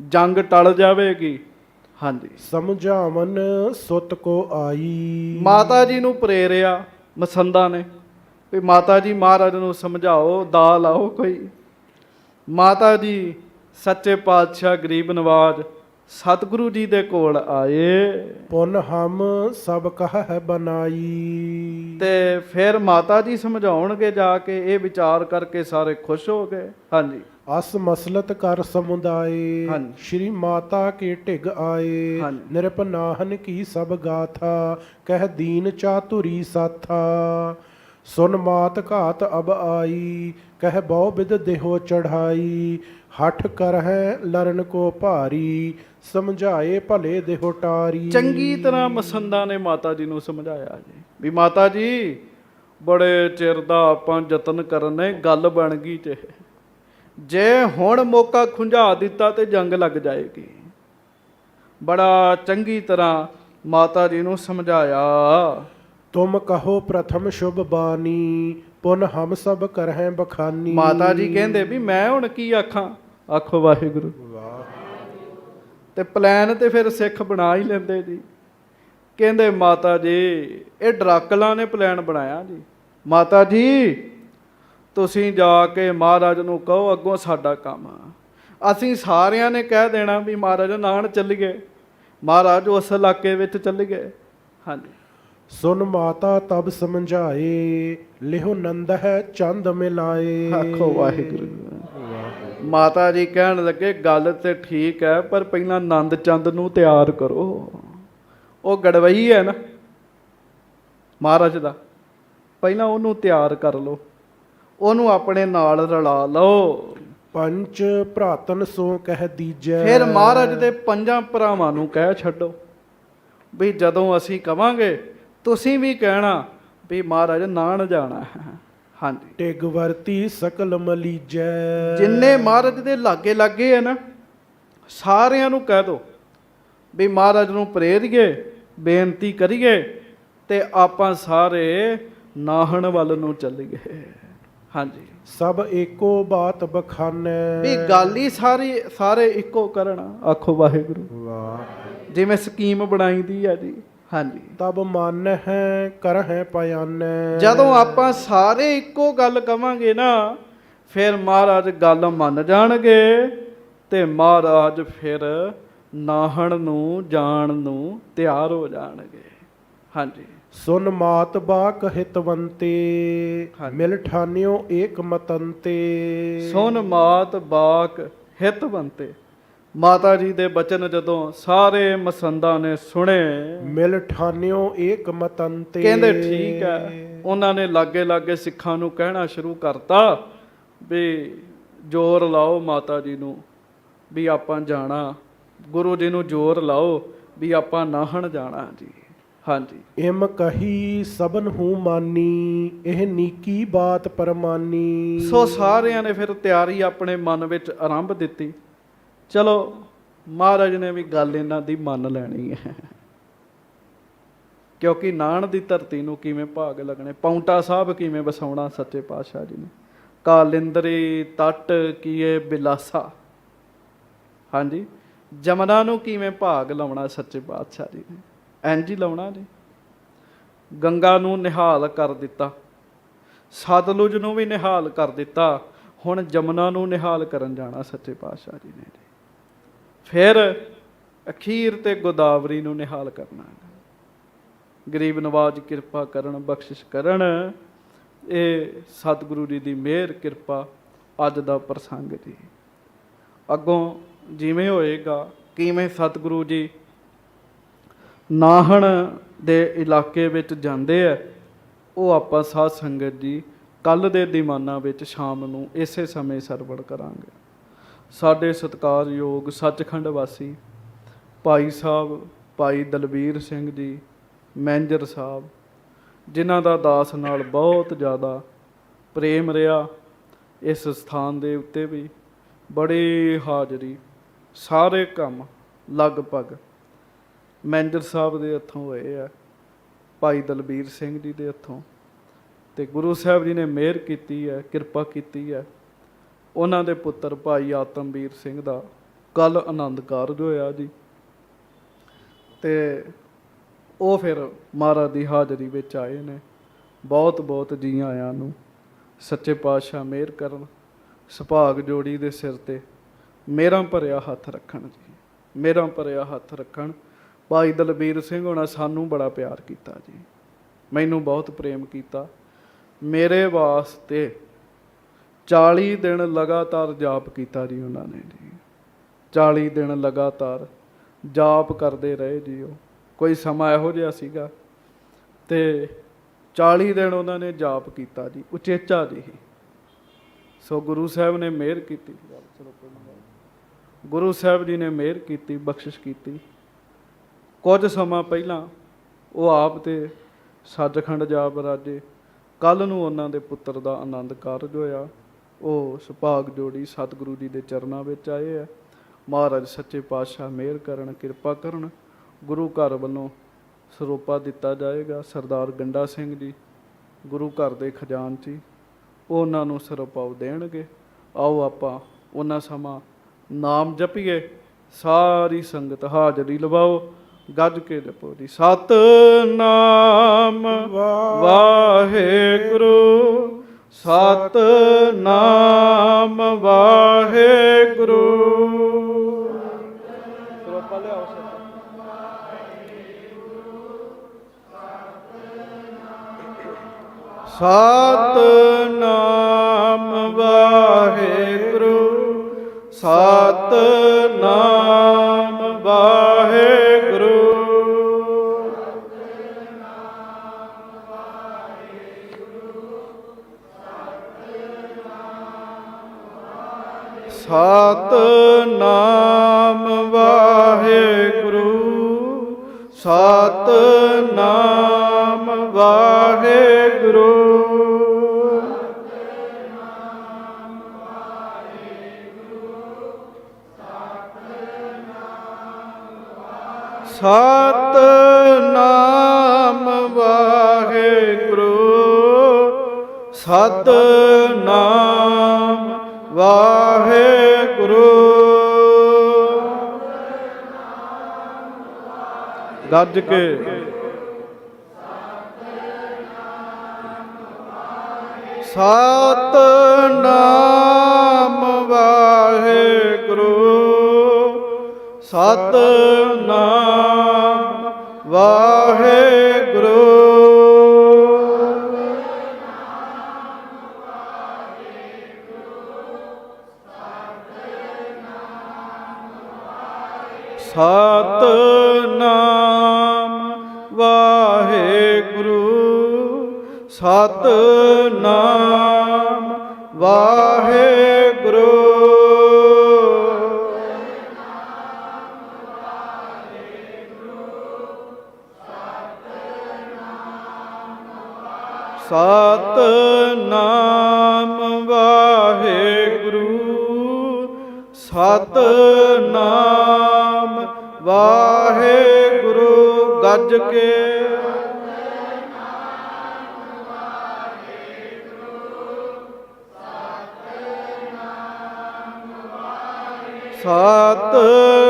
ਜੰਗ ਟਲ ਜਾਵੇਗੀ। ਹਾਂਜੀ, ਸਮਝਾਵਨ ਸੁਤ ਕੋ ਆਈ। ਮਾਤਾ ਜੀ ਨੂੰ ਪ੍ਰੇਰਿਆ ਮਸੰਦਾਂ ਨੇ ਵੀ ਮਾਤਾ ਜੀ ਮਹਾਰਾਜ ਨੂੰ ਸਮਝਾਓ, ਦਾ ਲਾਓ ਕੋਈ। ਮਾਤਾ ਜੀ ਸੱਚੇ ਪਾਤਸ਼ਾਹ ਗਰੀਬ ਨਵਾਜ ਸਤਿਗੁਰੂ ਜੀ ਦੇ ਕੋਲ ਆਏ। ਪੁਨ ਹਮ ਸਭ ਕਹਿ ਬਨਾਈ। ਤੇ ਫਿਰ ਮਾਤਾ ਜੀ ਸਮਝਾਉਣਗੇ ਜਾ ਕੇ। ਇਹ ਵਿਚਾਰ ਕਰਕੇ ਸਾਰੇ ਖੁਸ਼ ਹੋ ਗਏ। ਹਾਂਜੀ, ਅਸ ਮਸਲਤ ਕਰ ਸਮੁਦਾਏ। ਹਾਂਜੀ। ਸ਼੍ਰੀ ਮਾਤਾ ਕੇ ਢਿਗ ਆਏ। ਹਾਂਜੀ। ਨਿਰਪ ਨਾਹਨ ਕੀ ਸਭ ਗਾਥਾ। ਕਹਿ ਦੀਨ ਚਾਤੁਰੀ ਸਾਥਾ। ਸੁਨ ਮਾਤ ਘਾਤ ਅਬ ਆਈ। ਕਹਿ ਬਹੁ ਬਿਦ ਦੇਹੋ ਚੜਾਈ। ਹਠ ਕਰਹਿ ਲਰਨ ਕੋ ਭਾਰੀ। ਸਮਝਾਏ ਭਲੇ ਦੇਹੋ ਟਾਰੀ। ਚੰਗੀ ਤਰ੍ਹਾਂ ਮਸੰਦਾਂ ਨੇ ਮਾਤਾ ਜੀ ਨੂੰ ਸਮਝਾਇਆ ਜੀ ਵੀ ਮਾਤਾ ਜੀ ਬੜੇ ਚਿਰ ਦਾ ਆਪਾਂ ਯਤਨ ਕਰਨੇ, ਗੱਲ ਬਣ ਗਈ ਜੇ ਹੁਣ ਮੌਕਾ ਖੁੰਝਾ ਦਿੱਤਾ ਤੇ ਜੰਗ ਲੱਗ ਜਾਏਗੀ। ਬੜਾ ਚੰਗੀ ਤਰ੍ਹਾਂ ਮਾਤਾ ਜੀ ਨੂੰ ਸਮਝਾਇਆ। ਤੁਮ ਕਹੋ ਪ੍ਰਥਮ ਸ਼ੁਭ ਬਾਣੀ। ਪੁਨ ਹਮ ਸਭ ਕਰਹਿ ਬਖਾਨੀ। ਮਾਤਾ ਜੀ ਕਹਿੰਦੇ ਵੀ ਮੈਂ ਹੁਣ ਕੀ ਆਖਾਂ। ਆਖੋ ਵਾਹਿਗੁਰੂ। ਤੇ ਪਲਾਨ ਤੇ ਫਿਰ ਸਿੱਖ ਬਣਾ ਹੀ ਲੈਂਦੇ ਜੀ। ਕਹਿੰਦੇ ਮਾਤਾ ਜੀ ਇਹ ਡਰਾਕਲਾਂ ਨੇ ਪਲਾਨ ਬਣਾਇਆ ਜੀ। ਮਾਤਾ ਜੀ ਤੁਸੀਂ ਜਾ ਕੇ ਮਹਾਰਾਜ ਨੂੰ ਕਹੋ ਅੱਗੋਂ ਸਾਡਾ ਕੰਮ ਆ। ਅਸੀਂ ਸਾਰਿਆਂ ਨੇ ਕਹਿ ਦੇਣਾ ਵੀ ਮਹਾਰਾਜ ਨਾਹਣ ਚੱਲੀਏ। ਮਹਾਰਾਜ ਉਸ ਇਲਾਕੇ ਵਿੱਚ ਚੱਲ ਗਏ। ਹਾਂਜੀ, ਸੁਨ ਮਾਤਾ ਤਬ ਸਮਝਾਏ। ਲਿਹੋ ਨੰਦ ਹੈ ਚੰਦ ਮਿਲਾਏ। ਆਖੋ ਵਾਹਿਗੁਰੂ। ਮਾਤਾ ਜੀ ਕਹਿਣ ਲੱਗੇ ਗੱਲ ਤੇ ਠੀਕ ਹੈ, ਪਰ ਪਹਿਲਾਂ ਨੰਦ ਚੰਦ ਨੂੰ ਤਿਆਰ ਕਰੋ। ਉਹ ਗੜਵਈ ਹੈ ਨਾ ਮਹਾਰਾਜ ਦਾ, ਪਹਿਲਾਂ ਉਹਨੂੰ ਤਿਆਰ ਕਰ ਲਓ, ਉਹਨੂੰ ਆਪਣੇ ਨਾਲ ਰਲਾ ਲਓ। ਪੰਚ ਭਰਾਤਨ ਸੋ ਕਹਿ ਦੀਜੈ। ਫਿਰ ਮਹਾਰਾਜ ਦੇ ਪੰਜਾਂ ਭਰਾਵਾਂ ਨੂੰ ਕਹਿ ਛੱਡੋ ਵੀ ਜਦੋਂ ਅਸੀਂ ਕਵਾਂਗੇ ਤੁਸੀਂ ਵੀ ਕਹਿਣਾ ਵੀ ਮਹਾਰਾਜ ਨਾਹਣ ਜਾਣਾ ਹੈ। ਹਾਂਜੀ, ਟਿਗ ਵਰਤੀ ਸਕਲ ਮਲੀਜੈ। ਜਿੰਨੇ ਮਹਾਰਾਜ ਦੇ ਲਾਗੇ ਲਾਗੇ ਹੈ ਨਾ ਸਾਰਿਆਂ ਨੂੰ ਕਹਿ ਦੋ ਵੀ ਮਹਾਰਾਜ ਨੂੰ ਪ੍ਰੇਰੀਏ, ਬੇਨਤੀ ਕਰੀਏ ਤੇ ਆਪਾਂ ਸਾਰੇ ਨਾਹਣ ਵੱਲ ਨੂੰ ਚੱਲੀਏ। ਹਾਂਜੀ, ਸਭ ਏਕੋ ਬਾਤ ਬਖਾਨੈ। ਵੀ ਗੱਲ ਹੀ ਸਾਰੇ ਇੱਕੋ ਕਰਨ। ਆਖੋ ਵਾਹਿਗੁਰੂ। ਵਾਹ। ਜਿਵੇਂ ਸਕੀਮ ਬਣਾਈ ਦੀ ਆ ਜੀ। ਹਾਂਜੀ, ਤਬ ਮਨ ਹੈ ਕਰਹਿ ਪਿਆਨੈ। ਜਦੋਂ ਆਪਾਂ ਸਾਰੇ ਇੱਕੋ ਗੱਲ ਕਵਾਂਗੇ ਨਾ ਫਿਰ ਮਹਾਰਾਜ ਗੱਲ ਮੰਨ ਜਾਣਗੇ ਤੇ ਮਹਾਰਾਜ ਫਿਰ ਨਾਹਣ ਨੂੰ ਜਾਣ ਨੂੰ ਤਿਆਰ ਹੋ ਜਾਣਗੇ। ਹਾਂਜੀ। ਸੁਨ ਮਾਤ ਬਾਕ ਹਿਤਵੰਤੇ ਹਾਂਜੀ। ਮਿਲ ਠਾਨਿਓ ਏਕ ਮਤੰਤੇ। ਸੁਨ ਮਾਤ ਬਾਕ ਹਿਤਵੰਤੇ, ਮਾਤਾ ਜੀ ਦੇ ਬਚਨ ਜਦੋਂ ਸਾਰੇ ਮਸੰਦਾਂ ਨੇ ਸੁਣੇ, ਮਿਲ ਠਾਨਿਓ ਏਕ ਮਤੰਤੇ, ਕਹਿੰਦੇ ਠੀਕ ਹੈ। ਉਹਨਾਂ ਨੇ ਲਾਗੇ ਲਾਗੇ ਸਿੱਖਾਂ ਨੂੰ ਕਹਿਣਾ ਸ਼ੁਰੂ ਕਰਤਾ ਵੀ ਜ਼ੋਰ ਲਾਓ ਮਾਤਾ ਜੀ ਨੂੰ ਵੀ ਆਪਾਂ ਜਾਣਾ, ਗੁਰੂ ਜੀ ਨੂੰ ਜ਼ੋਰ ਲਾਓ ਵੀ ਆਪਾਂ ਨਾਹਣ ਜਾਣਾ ਜੀ। ਹਾਂਜੀ। ਇਮ ਕਹੀ ਸਭਨ ਹੂੰ ਮਾਨੀ ਇਹ ਨੀਕੀ ਬਾਤ ਪਰਮਾਨੀ। ਸੋ ਸਾਰਿਆਂ ਨੇ ਫਿਰ ਤਿਆਰੀ ਆਪਣੇ ਮਨ ਵਿੱਚ ਆਰੰਭ ਦਿੱਤੀ। ਚਲੋ ਮਹਾਰਾਜ ਨੇ ਵੀ ਗੱਲ ਇਹਨਾਂ ਦੀ ਮੰਨ ਲੈਣੀ ਹੈ, ਕਿਉਂਕਿ ਨਾਹਣ ਦੀ ਧਰਤੀ ਨੂੰ ਕਿਵੇਂ ਭਾਗ ਲੱਗਣੇ, ਪਾਉਂਟਾ ਸਾਹਿਬ ਕਿਵੇਂ ਵਸਾਉਣਾ ਸੱਚੇ ਪਾਤਸ਼ਾਹ ਜੀ ਨੇ, ਕਾਲਿੰਦਰੀ ਤੱਟ ਕੀਏ ਬਿਲਾਸਾ। ਹਾਂਜੀ। ਜਮਨਾ ਨੂੰ ਕਿਵੇਂ ਭਾਗ ਲਾਉਣਾ ਸੱਚੇ ਪਾਤਸ਼ਾਹ ਜੀ ਨੇ, ਇੰਝ ਹੀ ਲਾਉਣਾ ਜੀ। ਗੰਗਾ ਨੂੰ ਨਿਹਾਲ ਕਰ ਦਿੱਤਾ, ਸਤਲੁਜ ਨੂੰ ਵੀ ਨਿਹਾਲ ਕਰ ਦਿੱਤਾ, ਹੁਣ ਜਮਨਾ ਨੂੰ ਨਿਹਾਲ ਕਰਨ ਜਾਣਾ ਸੱਚੇ ਪਾਤਸ਼ਾਹ ਜੀ ਨੇ ਜੀ। ਫਿਰ ਅਖੀਰ ਤੇ ਗੋਦਾਵਰੀ ਨੂੰ ਨਿਹਾਲ ਕਰਨਾ। ਗਰੀਬ ਨਵਾਜ ਕਿਰਪਾ ਕਰਨ, ਬਖਸ਼ਿਸ਼ ਕਰਨ। ਇਹ ਸਤਿਗੁਰੂ ਜੀ ਦੀ ਮਿਹਰ ਕਿਰਪਾ ਅੱਜ ਦਾ ਪ੍ਰਸੰਗ ਜੀ। ਅੱਗੋਂ ਜਿਵੇਂ ਹੋਏਗਾ, ਕਿਵੇਂ ਸਤਿਗੁਰੂ ਜੀ ਨਾਹਣ ਦੇ ਇਲਾਕੇ ਵਿੱਚ ਜਾਂਦੇ ਆ, ਉਹ ਆਪਾਂ ਸਾਧ ਸੰਗਤ ਜੀ ਕੱਲ੍ਹ ਦੇ ਦੀਵਾਨਾਂ ਵਿੱਚ ਸ਼ਾਮ ਨੂੰ ਇਸੇ ਸਮੇਂ ਸਰਵਣ ਕਰਾਂਗੇ। ਸਾਡੇ ਸਤਿਕਾਰਯੋਗ ਸੱਚਖੰਡ ਵਾਸੀ ਭਾਈ ਸਾਹਿਬ ਭਾਈ ਦਲਬੀਰ ਸਿੰਘ ਜੀ ਮੈਨੇਜਰ ਸਾਹਿਬ, ਜਿਨ੍ਹਾਂ ਦਾ ਦਾਸ ਨਾਲ ਬਹੁਤ ਜ਼ਿਆਦਾ ਪ੍ਰੇਮ ਰਿਹਾ, ਇਸ ਸਥਾਨ ਦੇ ਉੱਤੇ ਵੀ ਬੜੀ ਹਾਜ਼ਰੀ, ਸਾਰੇ ਕੰਮ ਲਗਭਗ ਮੈਨੇਜਰ ਸਾਹਿਬ ਦੇ ਹੱਥੋਂ ਹੋਏ ਆ, ਭਾਈ ਦਲਬੀਰ ਸਿੰਘ ਜੀ ਦੇ ਹੱਥੋਂ। ਤੇ ਗੁਰੂ ਸਾਹਿਬ ਜੀ ਨੇ ਮਿਹਰ ਕੀਤੀ ਹੈ, ਕਿਰਪਾ ਕੀਤੀ ਹੈ। ਉਹਨਾਂ ਦੇ ਪੁੱਤਰ ਭਾਈ ਆਤਮਵੀਰ ਸਿੰਘ ਦਾ ਕੱਲ੍ਹ ਆਨੰਦ ਕਾਰਜ ਹੋਇਆ ਜੀ, ਤੇ ਉਹ ਫਿਰ ਮਹਾਰਾਜ ਦੀ ਹਾਜ਼ਰੀ ਵਿੱਚ ਆਏ ਨੇ। ਬਹੁਤ ਬਹੁਤ ਜੀ ਆਇਆਂ ਨੂੰ ਸੱਚੇ ਪਾਤਸ਼ਾਹ ਮਿਹਰ ਕਰਨ, ਸੁਭਾਗ ਜੋੜੀ ਦੇ ਸਿਰ ਤੇ ਮੇਰਾ ਭਰਿਆ ਹੱਥ ਰੱਖਣ ਜੀ, ਮੇਰਾ ਭਰਿਆ ਹੱਥ ਰੱਖਣ। ਭਾਈ ਦਲਬੀਰ ਸਿੰਘ ਹੋਣਾ ਸਾਨੂੰ ਬੜਾ ਪਿਆਰ ਕੀਤਾ ਜੀ, ਮੈਨੂੰ ਬਹੁਤ ਪ੍ਰੇਮ ਕੀਤਾ। ਮੇਰੇ ਵਾਸਤੇ 40 ਦਿਨ ਲਗਾਤਾਰ ਜਾਪ ਕੀਤਾ ਜੀ ਉਹਨਾਂ ਨੇ ਜੀ, 40 ਦਿਨ ਲਗਾਤਾਰ ਜਾਪ ਕਰਦੇ ਰਹੇ ਜੀ। ਉਹ ਕੋਈ ਸਮਾਂ ਇਹੋ ਜਿਹਾ ਸੀਗਾ ਤੇ 40 ਦਿਨ ਉਹਨਾਂ ਨੇ ਜਾਪ ਕੀਤਾ ਜੀ, ਉਚੇਚਾ ਜੀ। ਸੋ ਗੁਰੂ ਸਾਹਿਬ ਨੇ ਮਿਹਰ ਕੀਤੀ, ਗੁਰੂ ਸਾਹਿਬ ਜੀ ਨੇ ਮਿਹਰ ਕੀਤੀ, ਬਖਸ਼ਿਸ਼ ਕੀਤੀ। ਕੁਝ ਸਮਾਂ ਪਹਿਲਾਂ ਉਹ ਆਪ ਤੇ ਸੱਚਖੰਡ ਜਾ ਬਰਾਜੇ। ਕੱਲ੍ਹ ਨੂੰ ਉਹਨਾਂ ਦੇ ਪੁੱਤਰ ਦਾ ਆਨੰਦ ਕਾਰਜ ਹੋਇਆ। ਉਹ ਸੁਭਾਗ ਜੋੜੀ ਸਤਿਗੁਰੂ ਜੀ ਦੇ ਚਰਨਾਂ ਵਿੱਚ ਆਏ ਹੈ। ਮਹਾਰਾਜ ਸੱਚੇ ਪਾਤਸ਼ਾਹ ਮਿਹਰ ਕਰਨ, ਕਿਰਪਾ ਕਰਨ। ਗੁਰੂ ਘਰ ਵੱਲੋਂ ਸਰੋਪਾ ਦਿੱਤਾ ਜਾਏਗਾ। ਸਰਦਾਰ ਗੰਡਾ ਸਿੰਘ ਜੀ ਗੁਰੂ ਘਰ ਦੇ ਖਜ਼ਾਨਚੀ, ਉਹਨਾਂ ਨੂੰ ਸਰੋਪਾ ਦੇਣਗੇ। ਆਓ ਆਪਾਂ ਉਹਨਾਂ ਸਮਾਂ ਨਾਮ ਜਪੀਏ। ਸਾਰੀ ਸੰਗਤ ਹਾਜ਼ਰੀ ਲਵਾਓ, ਗੱਜ ਕੇ ਜਪੋ ਜੀ। ਸਤਿਨਾਮ ਵਾਹਿਗੁਰੂ, ਸਤਿਨਾਮ ਵਾਹਿਗੁਰੂ। ਸਰੋਪਾ ਲਿਆਓ। ਸਤਿਨਾਮ ਵਾਹਿਗੁਰੂ, ਸਤਿਨਾਮ ਵਾਹਿਗੁਰੂ। ਸਤਿਨਾਮ ਵਾਹਿਗੁਰੂ, ਸਤਿਨਾਮ ਵਾਹਿਗੁਰੂ। ਸਤਿਨਾਮ ਵਾਹਿਗੁਰੂ, ਸਤਿਨਾਮ ਵਾਹਿਗੁਰੂ। ਗੱਜ ਕੇ ਸਤਿਨਾਮ ਵਾਹਿਗੁਰੂ ਸਤਿਨਾਮ ਵਾਹਿਗੁਰੂ ਸਤਿਨਾਮ ਵਾਹਿਗੁਰੂ ਸਤਿਨਾਮ ਵਾਹਿਗੁਰੂ ਸਤਿਨਾਮ ਵਾਹਿਗੁਰੂ ਸਤਿਨਾਮ ਵਾਹਿਗੁਰੂ ਗੱਜ ਕੇ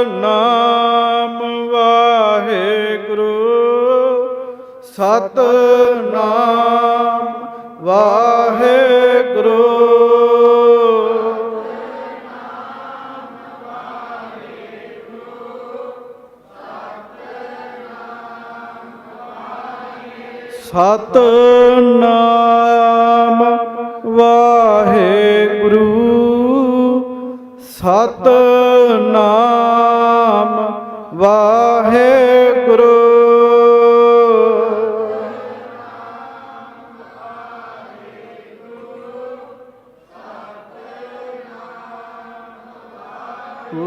ਸਤਿਨਾਮ ਵਾਹਿਗੁਰੂ ਸਤਿਨਾਮ ਵਾਹਿਗੁਰੂ ਸਤਿਨਾਮ ਵਾਹਿਗੁਰੂ ਸਤਿਨਾਮ ਵਾਹਿਗੁਰੂ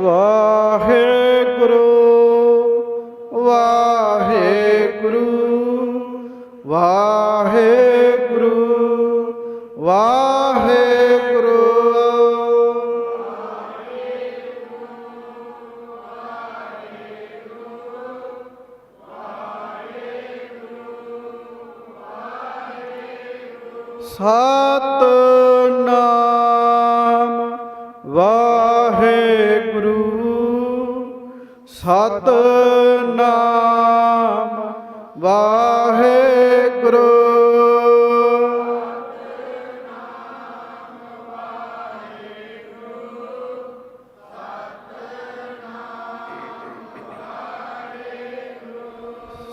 ਵਾਹਿਗੁਰੂ ਵਾਹਿਗੁਰੂ ਵਾਹਿਗੁਰੂ ਵਾਹਿਗੁਰੂ ਸਤਿਨਾਮ ਵਾਹਿਗੁਰੂ ਸਤਿਨਾਮ ਵਾਹਿਗੁਰੂ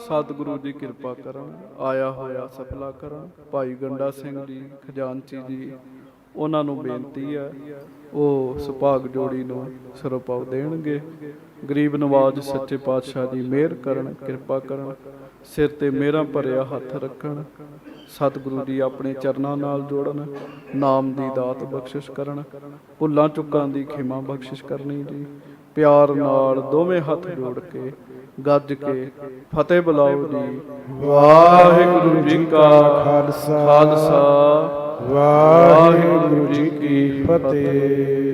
ਸਤਿਗੁਰੂ ਦੀ ਕਿਰਪਾ ਕਰਾਂ ਆਇਆ ਹੋਇਆ ਸਫਲਾ ਕਰਾਂ। ਭਾਈ ਗੰਡਾ ਸਿੰਘ ਜੀ ਖਜ਼ਾਨਚੀ ਜੀ ਉਹਨਾਂ ਨੂੰ ਬੇਨਤੀ ਹੈ ਉਹ ਸੁਭਾਗ ਜੋੜੀ ਨੂੰ ਸਿਰੋਪਾਵ ਦੇਣਗੇ। ਗਰੀਬ ਨਵਾਜ ਸੱਚੇ ਪਾਤਸ਼ਾਹ ਜੀ ਮਿਹਰ ਕਰਨ ਕਿਰਪਾ ਕਰਨ ਸਿਰ ਤੇ ਮੇਰਾ ਭਰਿਆ ਹੱਥ ਰੱਖਣ। ਸਤਿਗੁਰੂ ਜੀ ਆਪਣੇ ਚਰਨਾਂ ਨਾਲ ਜੋੜਨ ਨਾਮ ਦੀ ਦਾਤ ਬਖਸ਼ਿਸ਼ ਕਰਨ ਭੁੱਲਾਂ ਚੁੱਕਾਂ ਦੀ ਖਿਮਾ ਬਖਸ਼ਿਸ਼ ਕਰਨੀ ਜੀ। ਪਿਆਰ ਨਾਲ ਦੋਵੇਂ ਹੱਥ ਜੋੜ ਕੇ ਗੱਜ ਕੇ ਫਤਿਹ ਬੁਲਾਓ ਜੀ। ਵਾਹਿਗੁਰੂ ਜੀ ਕਾ ਖਾਲਸਾ ਵਾਹਿਗੁਰੂ ਜੀ ਕੀ ਫਤਿਹ।